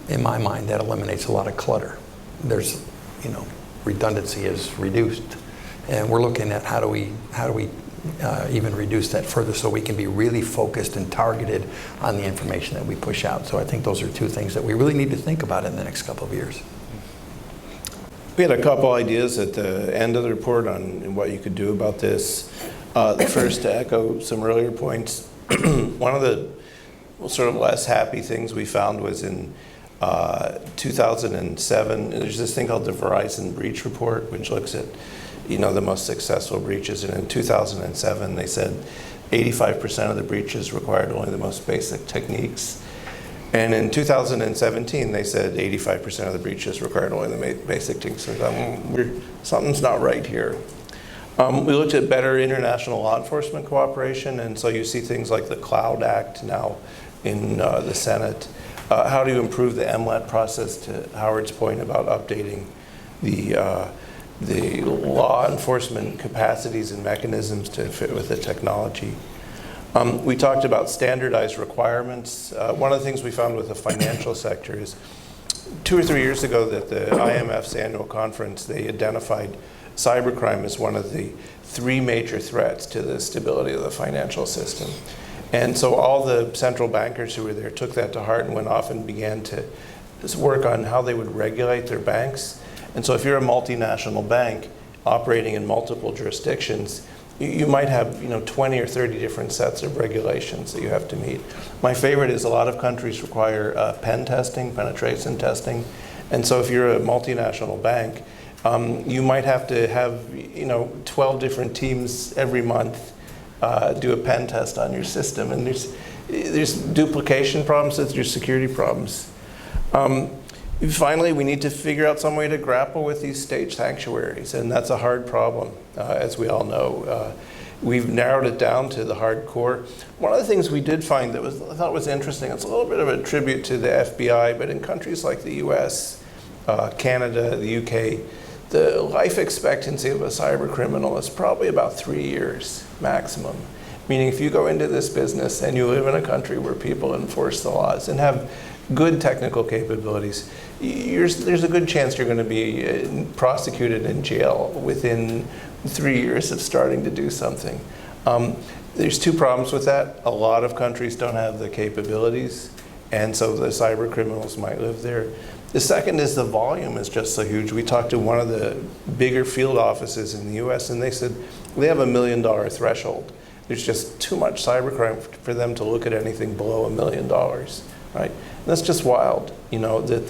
In my mind, that eliminates a lot of clutter. There's, redundancy is reduced. And we're looking at how do we even reduce that further so we can be really focused and targeted on the information that we push out. So I think those are two things that we really need to think about in the next couple of years. We had a couple ideas at the end of the report on what you could do about this. The first, to echo some earlier points, one of the sort of less happy things we found was in 2007, there's this thing called the Verizon Breach Report, which looks at the most successful breaches. And in 2007, they said 85% of the breaches required only the most basic techniques. And in 2017, they said 85% of the breaches required only the basic techniques. So something's not right here. We looked at better international law enforcement cooperation, and so you see things like the Cloud Act now in the Senate. How do you improve the MLAT process, to Howard's point about updating the law enforcement capacities and mechanisms to fit with the technology. We talked about standardized requirements. One of the things we found with the financial sector is 2 or 3 years ago that the IMF's annual conference, they identified cybercrime as one of the 3 major threats to the stability of the financial system. And so all the central bankers who were there took that to heart and went off and began to work on how they would regulate their banks. And so if you're a multinational bank operating in multiple jurisdictions, you might have 20 or 30 different sets of regulations that you have to meet. My favorite is a lot of countries require pen testing, penetration testing. And so if you're a multinational bank, you might have to have 12 different teams every month do a pen test on your system. And there's duplication problems, there's security problems. Finally, we need to figure out some way to grapple with these state sanctuaries, and that's a hard problem, as we all know. We've narrowed it down to the hardcore. One of the things we did find that I thought was interesting, it's a little bit of a tribute to the FBI, but in countries like the US, Canada, the UK, the life expectancy of a cyber criminal is probably about 3 years maximum. Meaning if you go into this business and you live in a country where people enforce the laws and have good technical capabilities, there's a good chance you're going to be prosecuted in jail within 3 years of starting to do something. There's 2 problems with that. A lot of countries don't have the capabilities, and so the cyber criminals might live there. The second is the volume is just so huge. We talked to one of the bigger field offices in the US, and they said they have $1 million threshold. There's just too much cybercrime for them to look at anything below $1 million, right? And that's just wild, that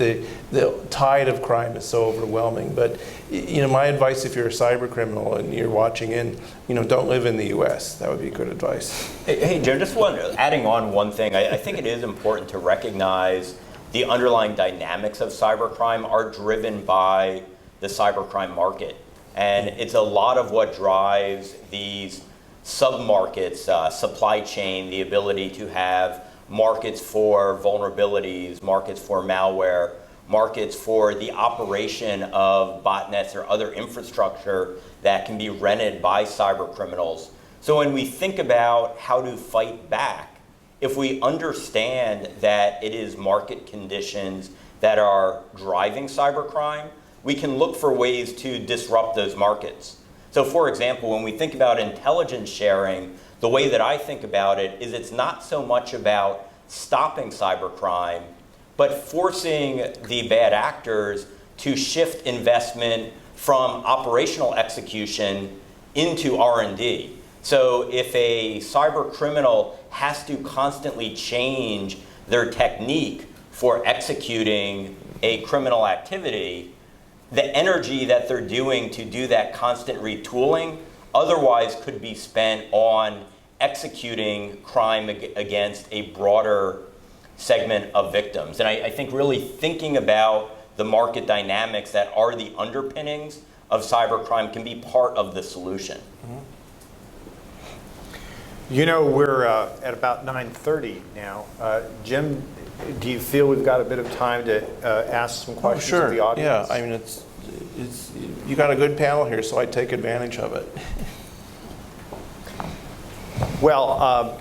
the tide of crime is so overwhelming. But, my advice if you're a cyber criminal and you're watching in, don't live in the US. That would be good advice. Hey Joe, just adding on one thing, I think it is important to recognize the underlying dynamics of cybercrime are driven by the cybercrime market. And it's a lot of what drives these sub-markets, supply chain, the ability to have markets for vulnerabilities, markets for malware, markets for the operation of botnets or other infrastructure that can be rented by cyber criminals. So when we think about how to fight back, if we understand that it is market conditions that are driving cybercrime, we can look for ways to disrupt those markets. So for example, when we think about intelligence sharing, the way that I think about it is it's not so much about stopping cybercrime, but forcing the bad actors to shift investment from operational execution into R&D. So if a cyber criminal has to constantly change their technique for executing a criminal activity, the energy that they're doing to do that constant retooling otherwise could be spent on executing crime against a broader segment of victims. And I think really thinking about the market dynamics that are the underpinnings of cybercrime can be part of the solution. You know, we're at about 9:30 now. Jim, do you feel we've got a bit of time to ask some questions Sure. of the audience? Yeah, I mean, it's you got a good panel here, so I take advantage of it. Well,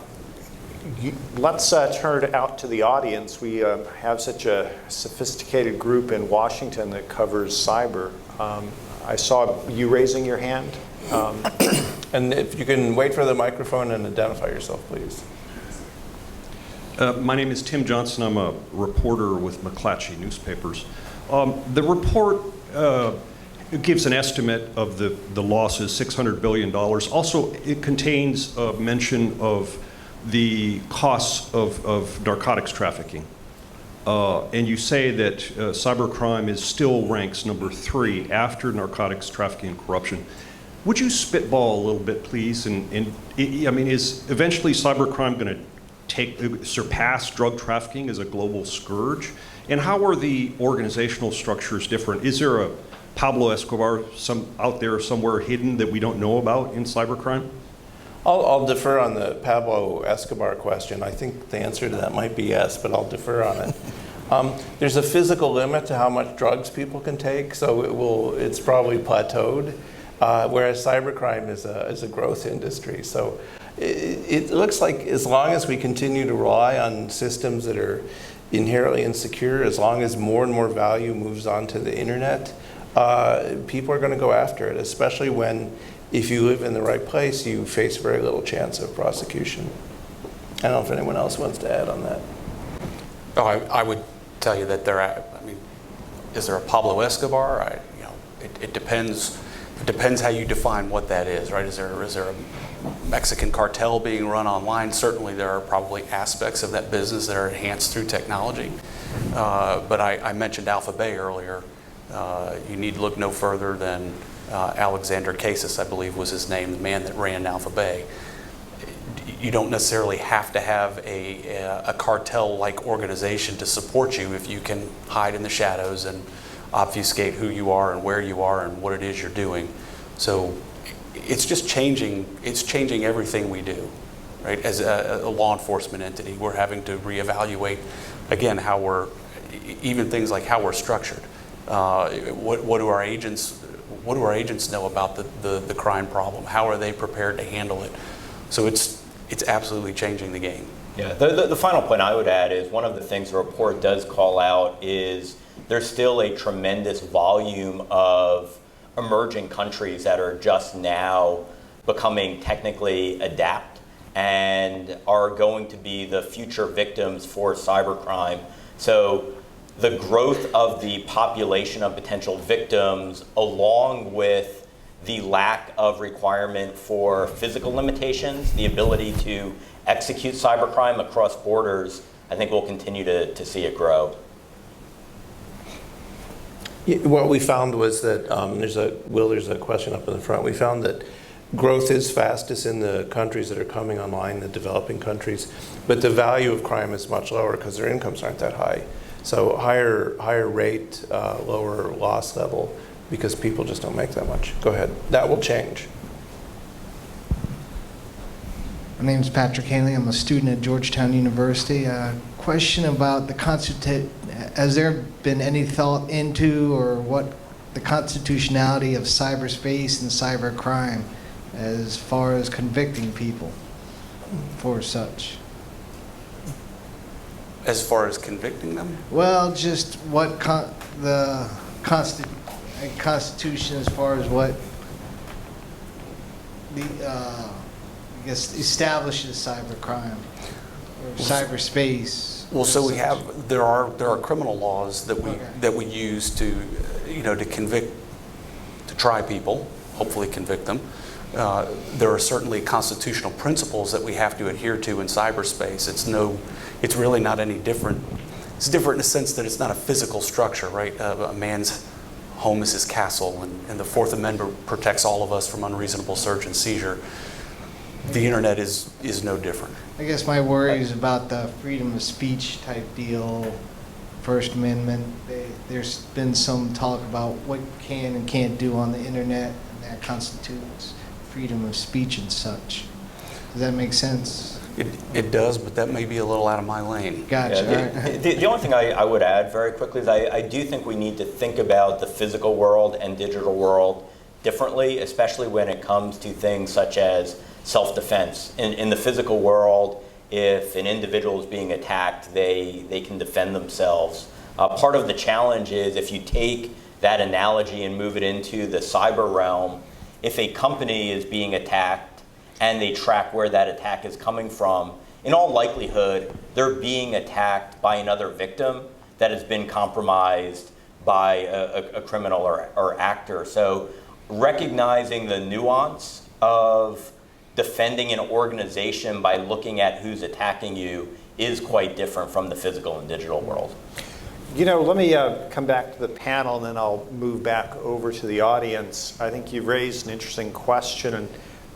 let's turn it out to the audience. We have such a sophisticated group in Washington that covers cyber. I saw you raising your hand. And if you can wait for the microphone and identify yourself, please. My name is Tim Johnson. I'm a reporter with McClatchy Newspapers. The report gives an estimate of the losses, $600 billion. Also, it contains a mention of the costs of narcotics trafficking. And you say that cybercrime still ranks number 3 after narcotics trafficking and corruption. Would you spitball a little bit, please? I mean, is eventually cybercrime going to surpass drug trafficking as a global scourge? And how are the organizational structures different? Is there a Pablo Escobar out there somewhere hidden that we don't know about in cybercrime? I'll defer on the Pablo Escobar question. I think the answer to that might be yes, but I'll defer on it. There's a physical limit to how much drugs people can take, so it's probably plateaued. Whereas cybercrime is a growth industry. So it looks like as long as we continue to rely on systems that are inherently insecure, as long as more and more value moves onto the internet, people are going to go after it, especially when, if you live in the right place, you face very little chance of prosecution. I don't know if anyone else wants to add on that. Oh, I would tell you that is there a Pablo Escobar? It depends. It depends how you define what that is, right? Is there a Mexican cartel being run online? Certainly there are probably aspects of that business that are enhanced through technology. But I mentioned Alpha Bay earlier. You need to look no further than Alexander Casas, I believe was his name, the man that ran Alpha Bay. You don't necessarily have to have a cartel-like organization to support you if you can hide in the shadows and obfuscate who you are and where you are and what it is you're doing. So it's just changing. It's changing everything we do, right? As a law enforcement entity, we're having to reevaluate again even things like how we're structured. What do our agents know about the crime problem? How are they prepared to handle it? So it's absolutely changing the game. Yeah, the final point I would add is one of the things the report does call out is there's still a tremendous volume of emerging countries that are just now becoming technically adept and are going to be the future victims for cybercrime. So the growth of the population of potential victims, along with the lack of requirement for physical limitations, the ability to execute cybercrime across borders, I think we'll continue to see it grow. What we found was that, there's a question up in the front. We found that growth is fastest in the countries that are coming online, the developing countries, but the value of crime is much lower because their incomes aren't that high. So higher rate, lower loss level, because people just don't make that much. Go ahead. That will change. My name is Patrick Haley. I'm a student at Georgetown University. Question about the has there been any thought into or what the constitutionality of cyberspace and cybercrime as far as convicting people for such? As far as convicting them? Well, just what the Constitution, as far as what the I guess establishes cybercrime or cyberspace. Well, so there are criminal laws that Okay. we use to, to convict, to try people, hopefully convict them. There are certainly constitutional principles that we have to adhere to in cyberspace. It's really not any different. It's different in the sense that it's not a physical structure, right? A man's home is his castle, and the Fourth Amendment protects all of us from unreasonable search and seizure. The internet is no different. I guess my worry is about the freedom of speech type deal, First Amendment. There's been some talk about what you can and can't do on the internet, and that constitutes freedom of speech and such. Does that make sense? It does, but that may be a little out of my lane. Gotcha. Yeah, All right. the only thing I would add very quickly is I do think we need to think about the physical world and digital world differently, especially when it comes to things such as self-defense. In the physical world, if an individual is being attacked, they can defend themselves. Part of the challenge is if you take that analogy and move it into the cyber realm, if a company is being attacked and they track where that attack is coming from, in all likelihood, they're being attacked by another victim that has been compromised by a criminal or actor. So recognizing the nuance of defending an organization by looking at who's attacking you is quite different from the physical and digital world. Let me come back to the panel, and then I'll move back over to the audience. I think you've raised an interesting question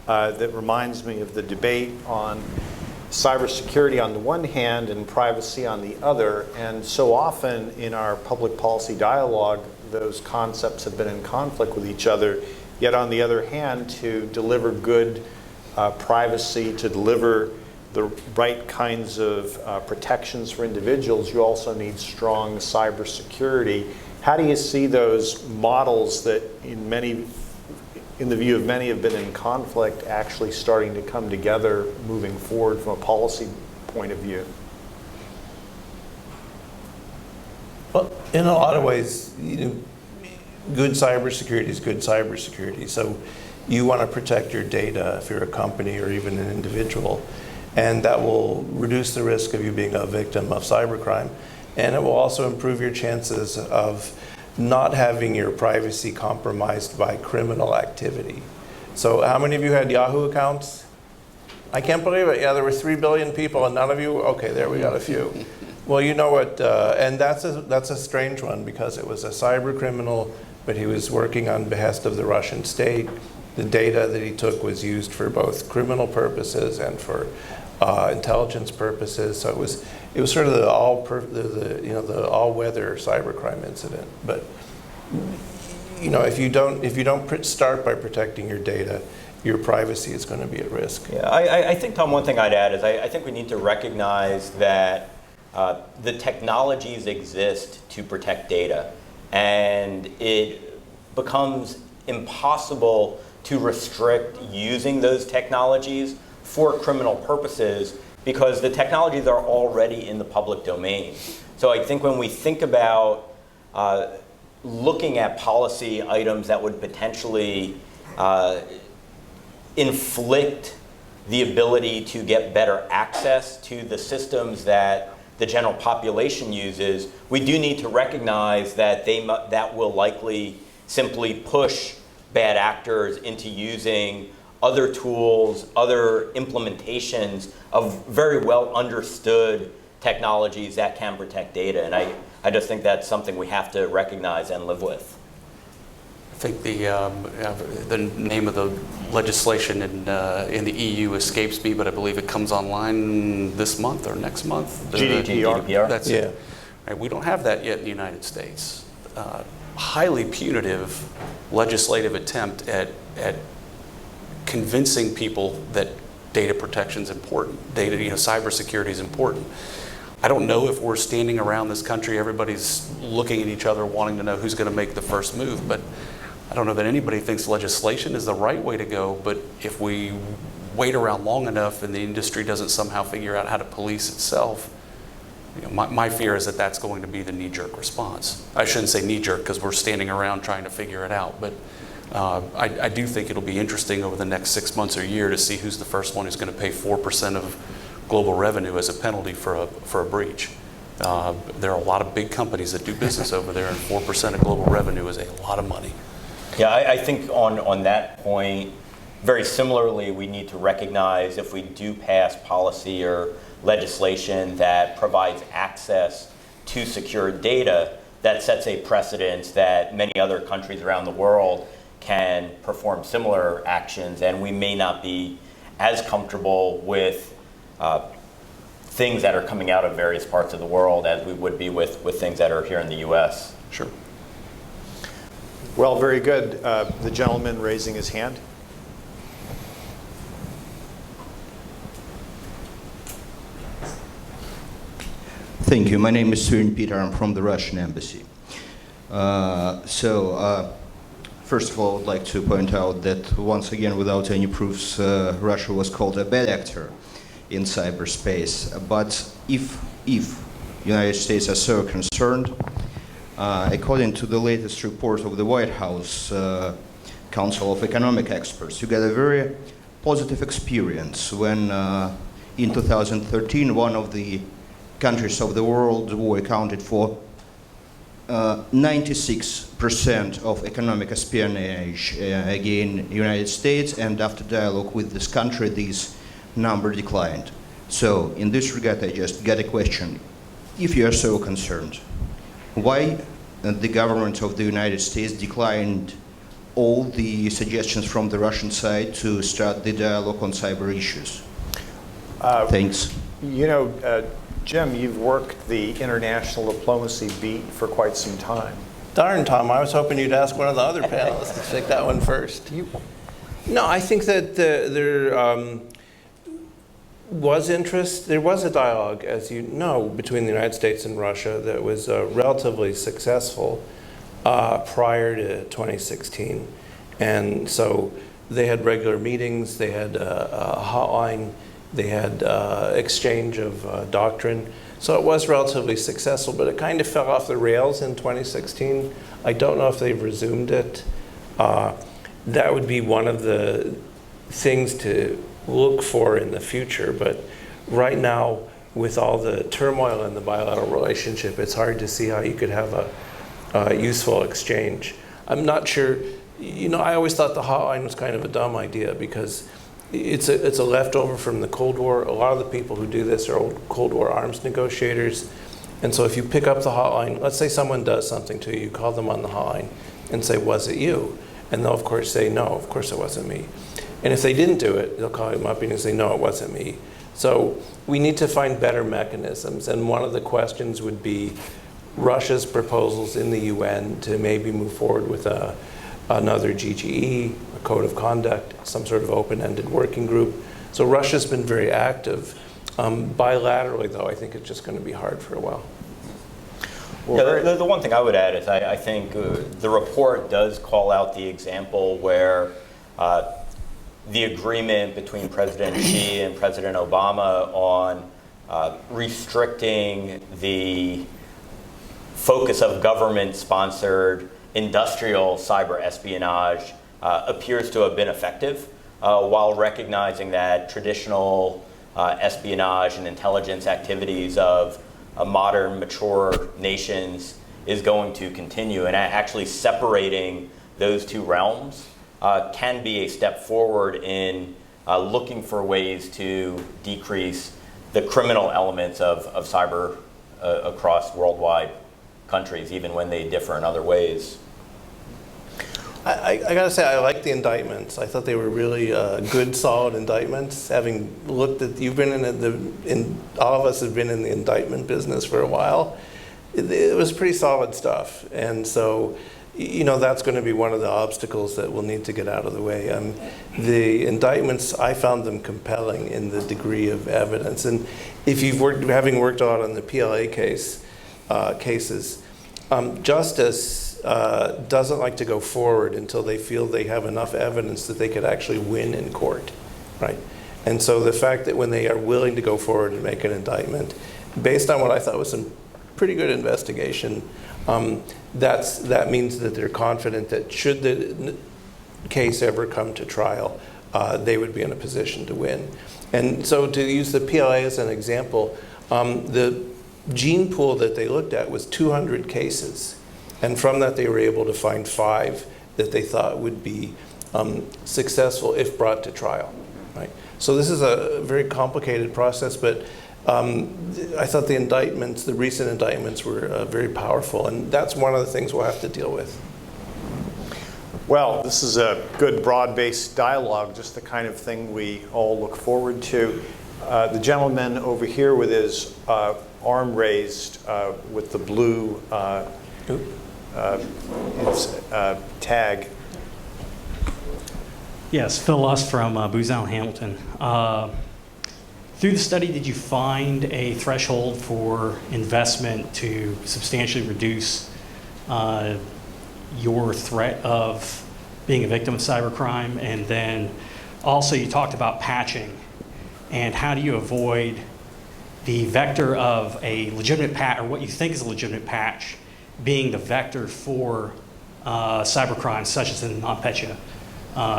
that reminds me of the debate on cybersecurity on the one hand and privacy on the other. And so often in our public policy dialogue, those concepts have been in conflict with each other. Yet on the other hand, to deliver good privacy, to deliver the right kinds of protections for individuals, you also need strong cybersecurity. How do you see those models that in the view of many have been in conflict actually starting to come together moving forward from a policy point of view? Well, in a lot of ways, good cybersecurity is good cybersecurity. So you want to protect your data if you're a company or even an individual, and that will reduce the risk of you being a victim of cybercrime, and it will also improve your chances of not having your privacy compromised by criminal activity. So how many of you had Yahoo accounts? I can't believe it. Yeah, there were 3 billion people and none of you? Okay, there we got a few. Well, you know what, and that's a strange one because it was a cyber criminal, but he was working on behest of the Russian state. The data that he took was used for both criminal purposes and for intelligence purposes. So it was sort of the all-weather cybercrime incident. But if you don't start by protecting your data, your privacy is going to be at risk. Yeah, I think, Tom, one thing I'd add is I think we need to recognize that the technologies exist to protect data, and it becomes impossible to restrict using those technologies for criminal purposes because the technologies are already in the public domain. So I think when we think about looking at policy items that would potentially inflict the ability to get better access to the systems that the general population uses, we do need to recognize that that will likely simply push bad actors into using other tools, other implementations of very well understood technologies that can protect data. And I just think that's something we have to recognize and live with. I think the name of the legislation in the EU escapes me, but I believe it comes online this month or next month. GDPR. That's Yeah. it. Right, we don't have that yet in the United States. Highly punitive legislative attempt at convincing people that data protection is important. Cybersecurity is important. I don't know if we're standing around this country, everybody's looking at each other wanting to know who's going to make the first move, but I don't know that anybody thinks legislation is the right way to go, but if we wait around long enough and the industry doesn't somehow figure out how to police itself, My fear is that that's going to be the knee-jerk response. I shouldn't say knee-jerk because we're standing around trying to figure it out, but I do think it'll be interesting over the next 6 months or a year to see who's the first one who's going to pay 4% of global revenue as a penalty for a breach. There are a lot of big companies that do business over there, and 4% of global revenue is a lot of money. Yeah, I think on that point, very similarly, we need to recognize if we do pass policy or legislation that provides access to secure data, that sets a precedent that many other countries around the world can perform similar actions, and we may not be as comfortable with things that are coming out of various parts of the world as we would be with things that are here in the US. Sure. Well, very good. The gentleman raising his hand. Thank you. My name is Surin Peter. I'm from the Russian embassy. First of all, I would like to point out that once again, without any proofs, Russia was called a bad actor in cyberspace. But if United States are so concerned, according to the latest report of the White House Council of Economic Experts, you get a very positive experience when in 2013, one of the countries of the world who accounted for 96% of economic espionage against the United States, and after dialogue with this country, this number declined. So in this regard, I just got a question. If you are so concerned, why the government of the United States declined all the suggestions from the Russian side to start the dialogue on cyber issues? Thanks. You know, Jim, you've worked the international diplomacy beat for quite some time. Darn, Tom, I was hoping you'd ask one of the other panelists to take that one first. No, I think that there was interest. There was a dialogue, as you know, between the United States and Russia that was relatively successful prior to 2016. And so they had regular meetings, they had a hotline, they had exchange of doctrine. So it was relatively successful, but it kind of fell off the rails in 2016. I don't know if they've resumed it. That would be one of the things to look for in the future. But right now, with all the turmoil in the bilateral relationship, it's hard to see how you could have a useful exchange. I'm not sure, you know, I always thought the hotline was kind of a dumb idea because it's a leftover from the Cold War. A lot of the people who do this are old Cold War arms negotiators. And so if you pick up the hotline, let's say someone does something to you, you call them on the hotline and say, was it you? And they'll of course say, no, of course it wasn't me. And if they didn't do it, they'll call them up and say, no, it wasn't me. So we need to find better mechanisms. And one of the questions would be Russia's proposals in the UN to maybe move forward with another GGE, a code of conduct, some sort of open-ended working group. So Russia's been very active. Bilaterally, though, I think it's just going to be hard for a while. Well, yeah, the one thing I would add is I think the report does call out the example where the agreement between President Xi and President Obama on restricting the focus of government-sponsored industrial cyber espionage appears to have been effective, while recognizing that traditional espionage and intelligence activities of modern, mature nations is going to continue. And actually separating those two realms can be a step forward in looking for ways to decrease the criminal elements of cyber across worldwide countries, even when they differ in other ways. I gotta say, I like the indictments. I thought they were really good, solid indictments. Having looked at, you've been all of us have been in the indictment business for a while. It was pretty solid stuff. And so, you know, that's going to be one of the obstacles that we'll need to get out of the way. The indictments, I found them compelling in the degree of evidence. And if you've having worked a lot on the PLA cases, justice doesn't like to go forward until they feel they have enough evidence that they could actually win in court, right? And so the fact that when they are willing to go forward and make an indictment, based on what I thought was some pretty good investigation, that means that they're confident that should the case ever come to trial, they would be in a position to win. And so to use the PLA as an example, the gene pool that they looked at was 200 cases. And from that, they were able to find 5 that they thought would be successful if brought to trial. Right? So this is a very complicated process, but I thought the indictments, the recent indictments, were very powerful, and that's one of the things we'll have to deal with. Well, this is a good broad-based dialogue, just the kind of thing we all look forward to. The gentleman over here with his arm raised with the blue tag. Yes, Phil Luss from Booz Allen Hamilton. Through the study, did you find a threshold for investment to substantially reduce your threat of being a victim of cybercrime? And then also you talked about patching, and how do you avoid the vector of a legitimate patch, or what you think is a legitimate patch, being the vector for cybercrime, such as an NotPetya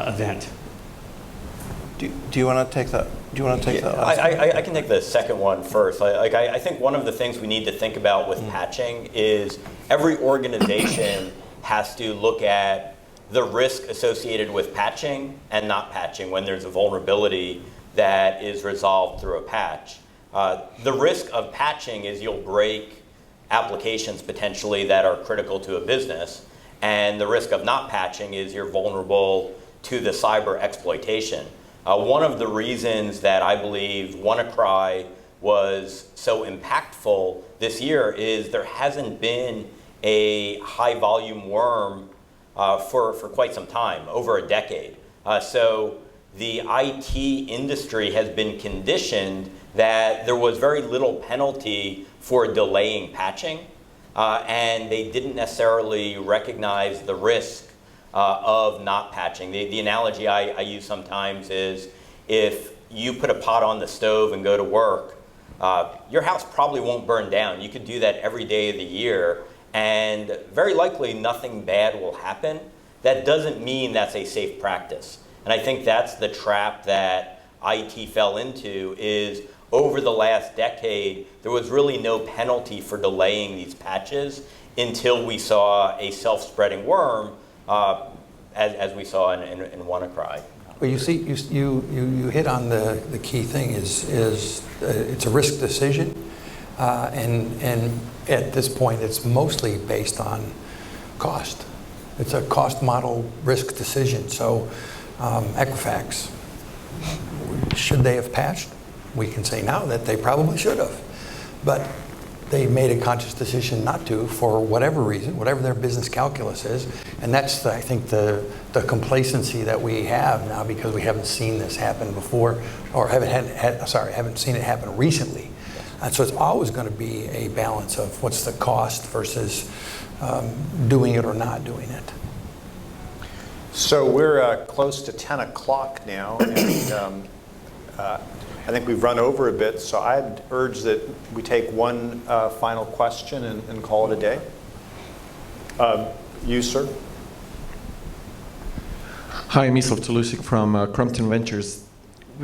event? Do you want to take that? Do you want to take that? I can take the second one first. I think one of the things we need to think about with patching is every organization has to look at the risk associated with patching and not patching when there's a vulnerability that is resolved through a patch. The risk of patching is you'll break applications potentially that are critical to a business, and the risk of not patching is you're vulnerable to the cyber exploitation. One of the reasons that I believe WannaCry was so impactful this year is there hasn't been a high volume worm for quite some time, over a decade. So the IT industry has been conditioned that there was very little penalty for delaying patching, and they didn't necessarily recognize the risk of not patching. The analogy I use sometimes is if you put a pot on the stove and go to work, your house probably won't burn down. You could do that every day of the year, and very likely nothing bad will happen. That doesn't mean that's a safe practice. And I think that's the trap that IT fell into, is over the last decade, there was really no penalty for delaying these patches until we saw a self-spreading worm, as we saw in WannaCry. Well, you see, you hit on the key thing is it's a risk decision, and at this point, it's mostly based on cost. It's a cost model risk decision. So, Equifax, should they have patched? We can say now that they probably should have, but they made a conscious decision not to for whatever reason, whatever their business calculus is, and that's I think the complacency that we have now, because we haven't seen this happen before, or haven't seen it happen recently. And so it's always going to be a balance of what's the cost versus doing it or not doing it. So we're close to 10 o'clock now, and I think we've run over a bit, so I'd urge that we take one final question and call it a day. You, sir? Hi, I'm Mislav Tulusik from Crumpton Ventures.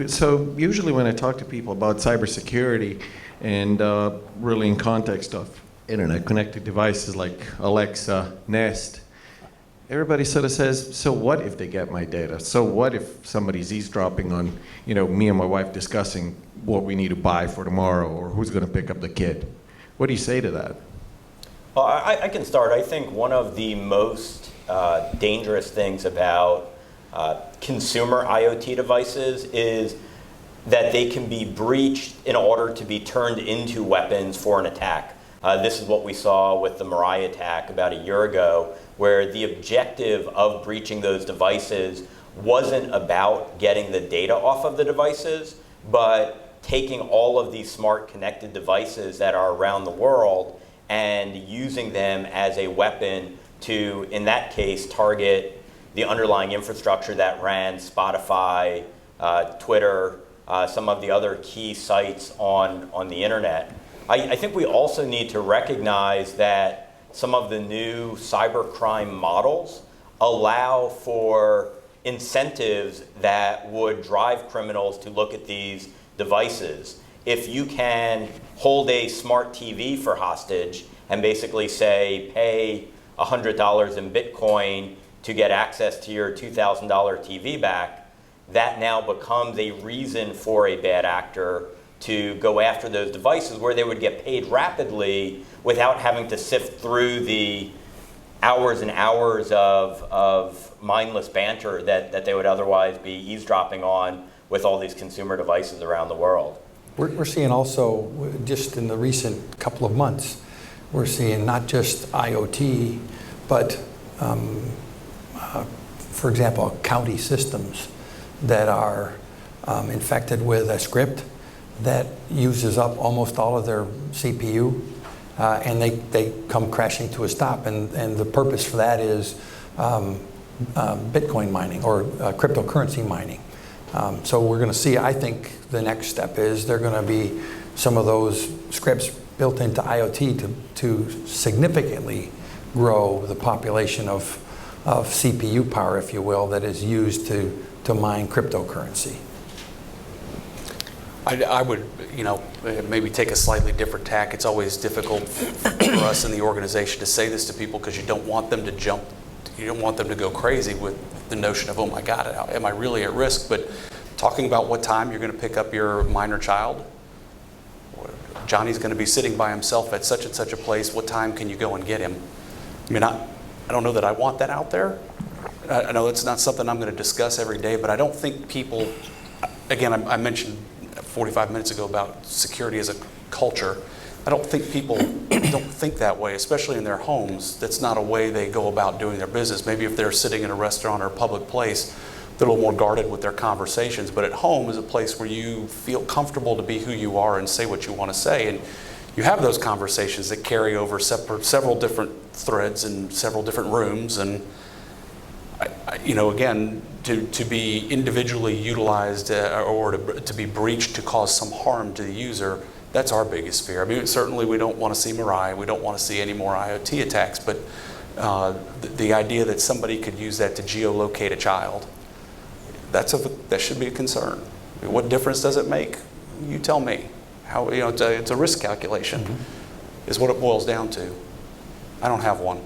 So usually when I talk to people about cybersecurity, and really in context of internet-connected devices like Alexa, Nest, everybody sort of says, so what if they get my data? So what if somebody's eavesdropping on, me and my wife discussing what we need to buy for tomorrow, or who's going to pick up the kid? What do you say to that? Well, I can start. I think one of the most dangerous things about consumer IoT devices is that they can be breached in order to be turned into weapons for an attack. This is what we saw with the Mirai attack about a year ago, where the objective of breaching those devices wasn't about getting the data off of the devices, but taking all of these smart connected devices that are around the world and using them as a weapon to, in that case, target the underlying infrastructure that ran Spotify, Twitter, some of the other key sites on the internet. I think we also need to recognize that some of the new cybercrime models allow for incentives that would drive criminals to look at these devices. If you can hold a smart TV for hostage and basically say, pay $100 in Bitcoin to get access to your $2,000 TV back, that now becomes a reason for a bad actor to go after those devices where they would get paid rapidly without having to sift through the hours and hours of mindless banter that they would otherwise be eavesdropping on with all these consumer devices around the world. We're seeing also, just in the recent couple of months, we're seeing not just IoT, but for example, county systems that are infected with a script that uses up almost all of their CPU, and they come crashing to a stop. And the purpose for that is Bitcoin mining or cryptocurrency mining. So we're going to see, I think the next step is there are going to be some of those scripts built into IoT to significantly grow the population of CPU power, if you will, that is used to mine cryptocurrency. I would, maybe take a slightly different tack. It's always difficult for us in the organization to say this to people because you don't want them to jump, you don't want them to go crazy with the notion of, oh my God, am I really at risk? But talking about what time you're going to pick up your minor child, Johnny's going to be sitting by himself at such and such a place, what time can you go and get him? I mean, I don't know that I want that out there. I know it's not something I'm going to discuss every day, but I don't think people, again, I mentioned 45 minutes ago about security as a culture. I don't think people don't think that way, especially in their homes. That's not a way they go about doing their business. Maybe if they're sitting in a restaurant or a public place, they're a little more guarded with their conversations. But at home is a place where you feel comfortable to be who you are and say what you want to say. And you have those conversations that carry over several different threads and several different rooms. And again, to be individually utilized or to be breached to cause some harm to the user, that's our biggest fear. I mean, certainly we don't want to see Mirai, we don't want to see any more IoT attacks, but the idea that somebody could use that to geolocate a child, that should be a concern. I mean, what difference does it make? You tell me. How, it's a risk calculation, is what it boils down to. I don't have one.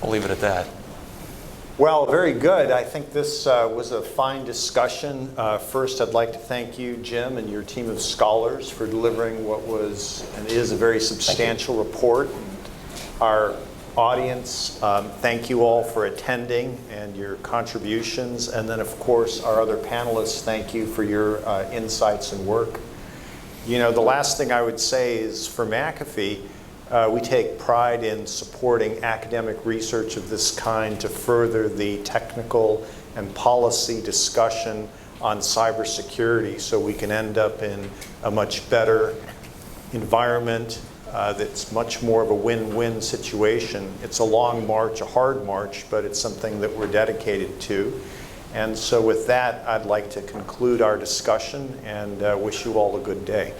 I'll leave it at that. Well, very good. I think this was a fine discussion. First, I'd like to thank you, Jim, and your team of scholars for delivering what was and is a very substantial report. Our audience, thank you all for attending and your contributions. And then, of course, our other panelists, thank you for your insights and work. The last thing I would say is for McAfee, we take pride in supporting academic research of this kind to further the technical and policy discussion on cybersecurity so we can end up in a much better environment that's much more of a win-win situation. It's a long march, a hard march, but it's something that we're dedicated to. And so with that, I'd like to conclude our discussion and wish you all a good day.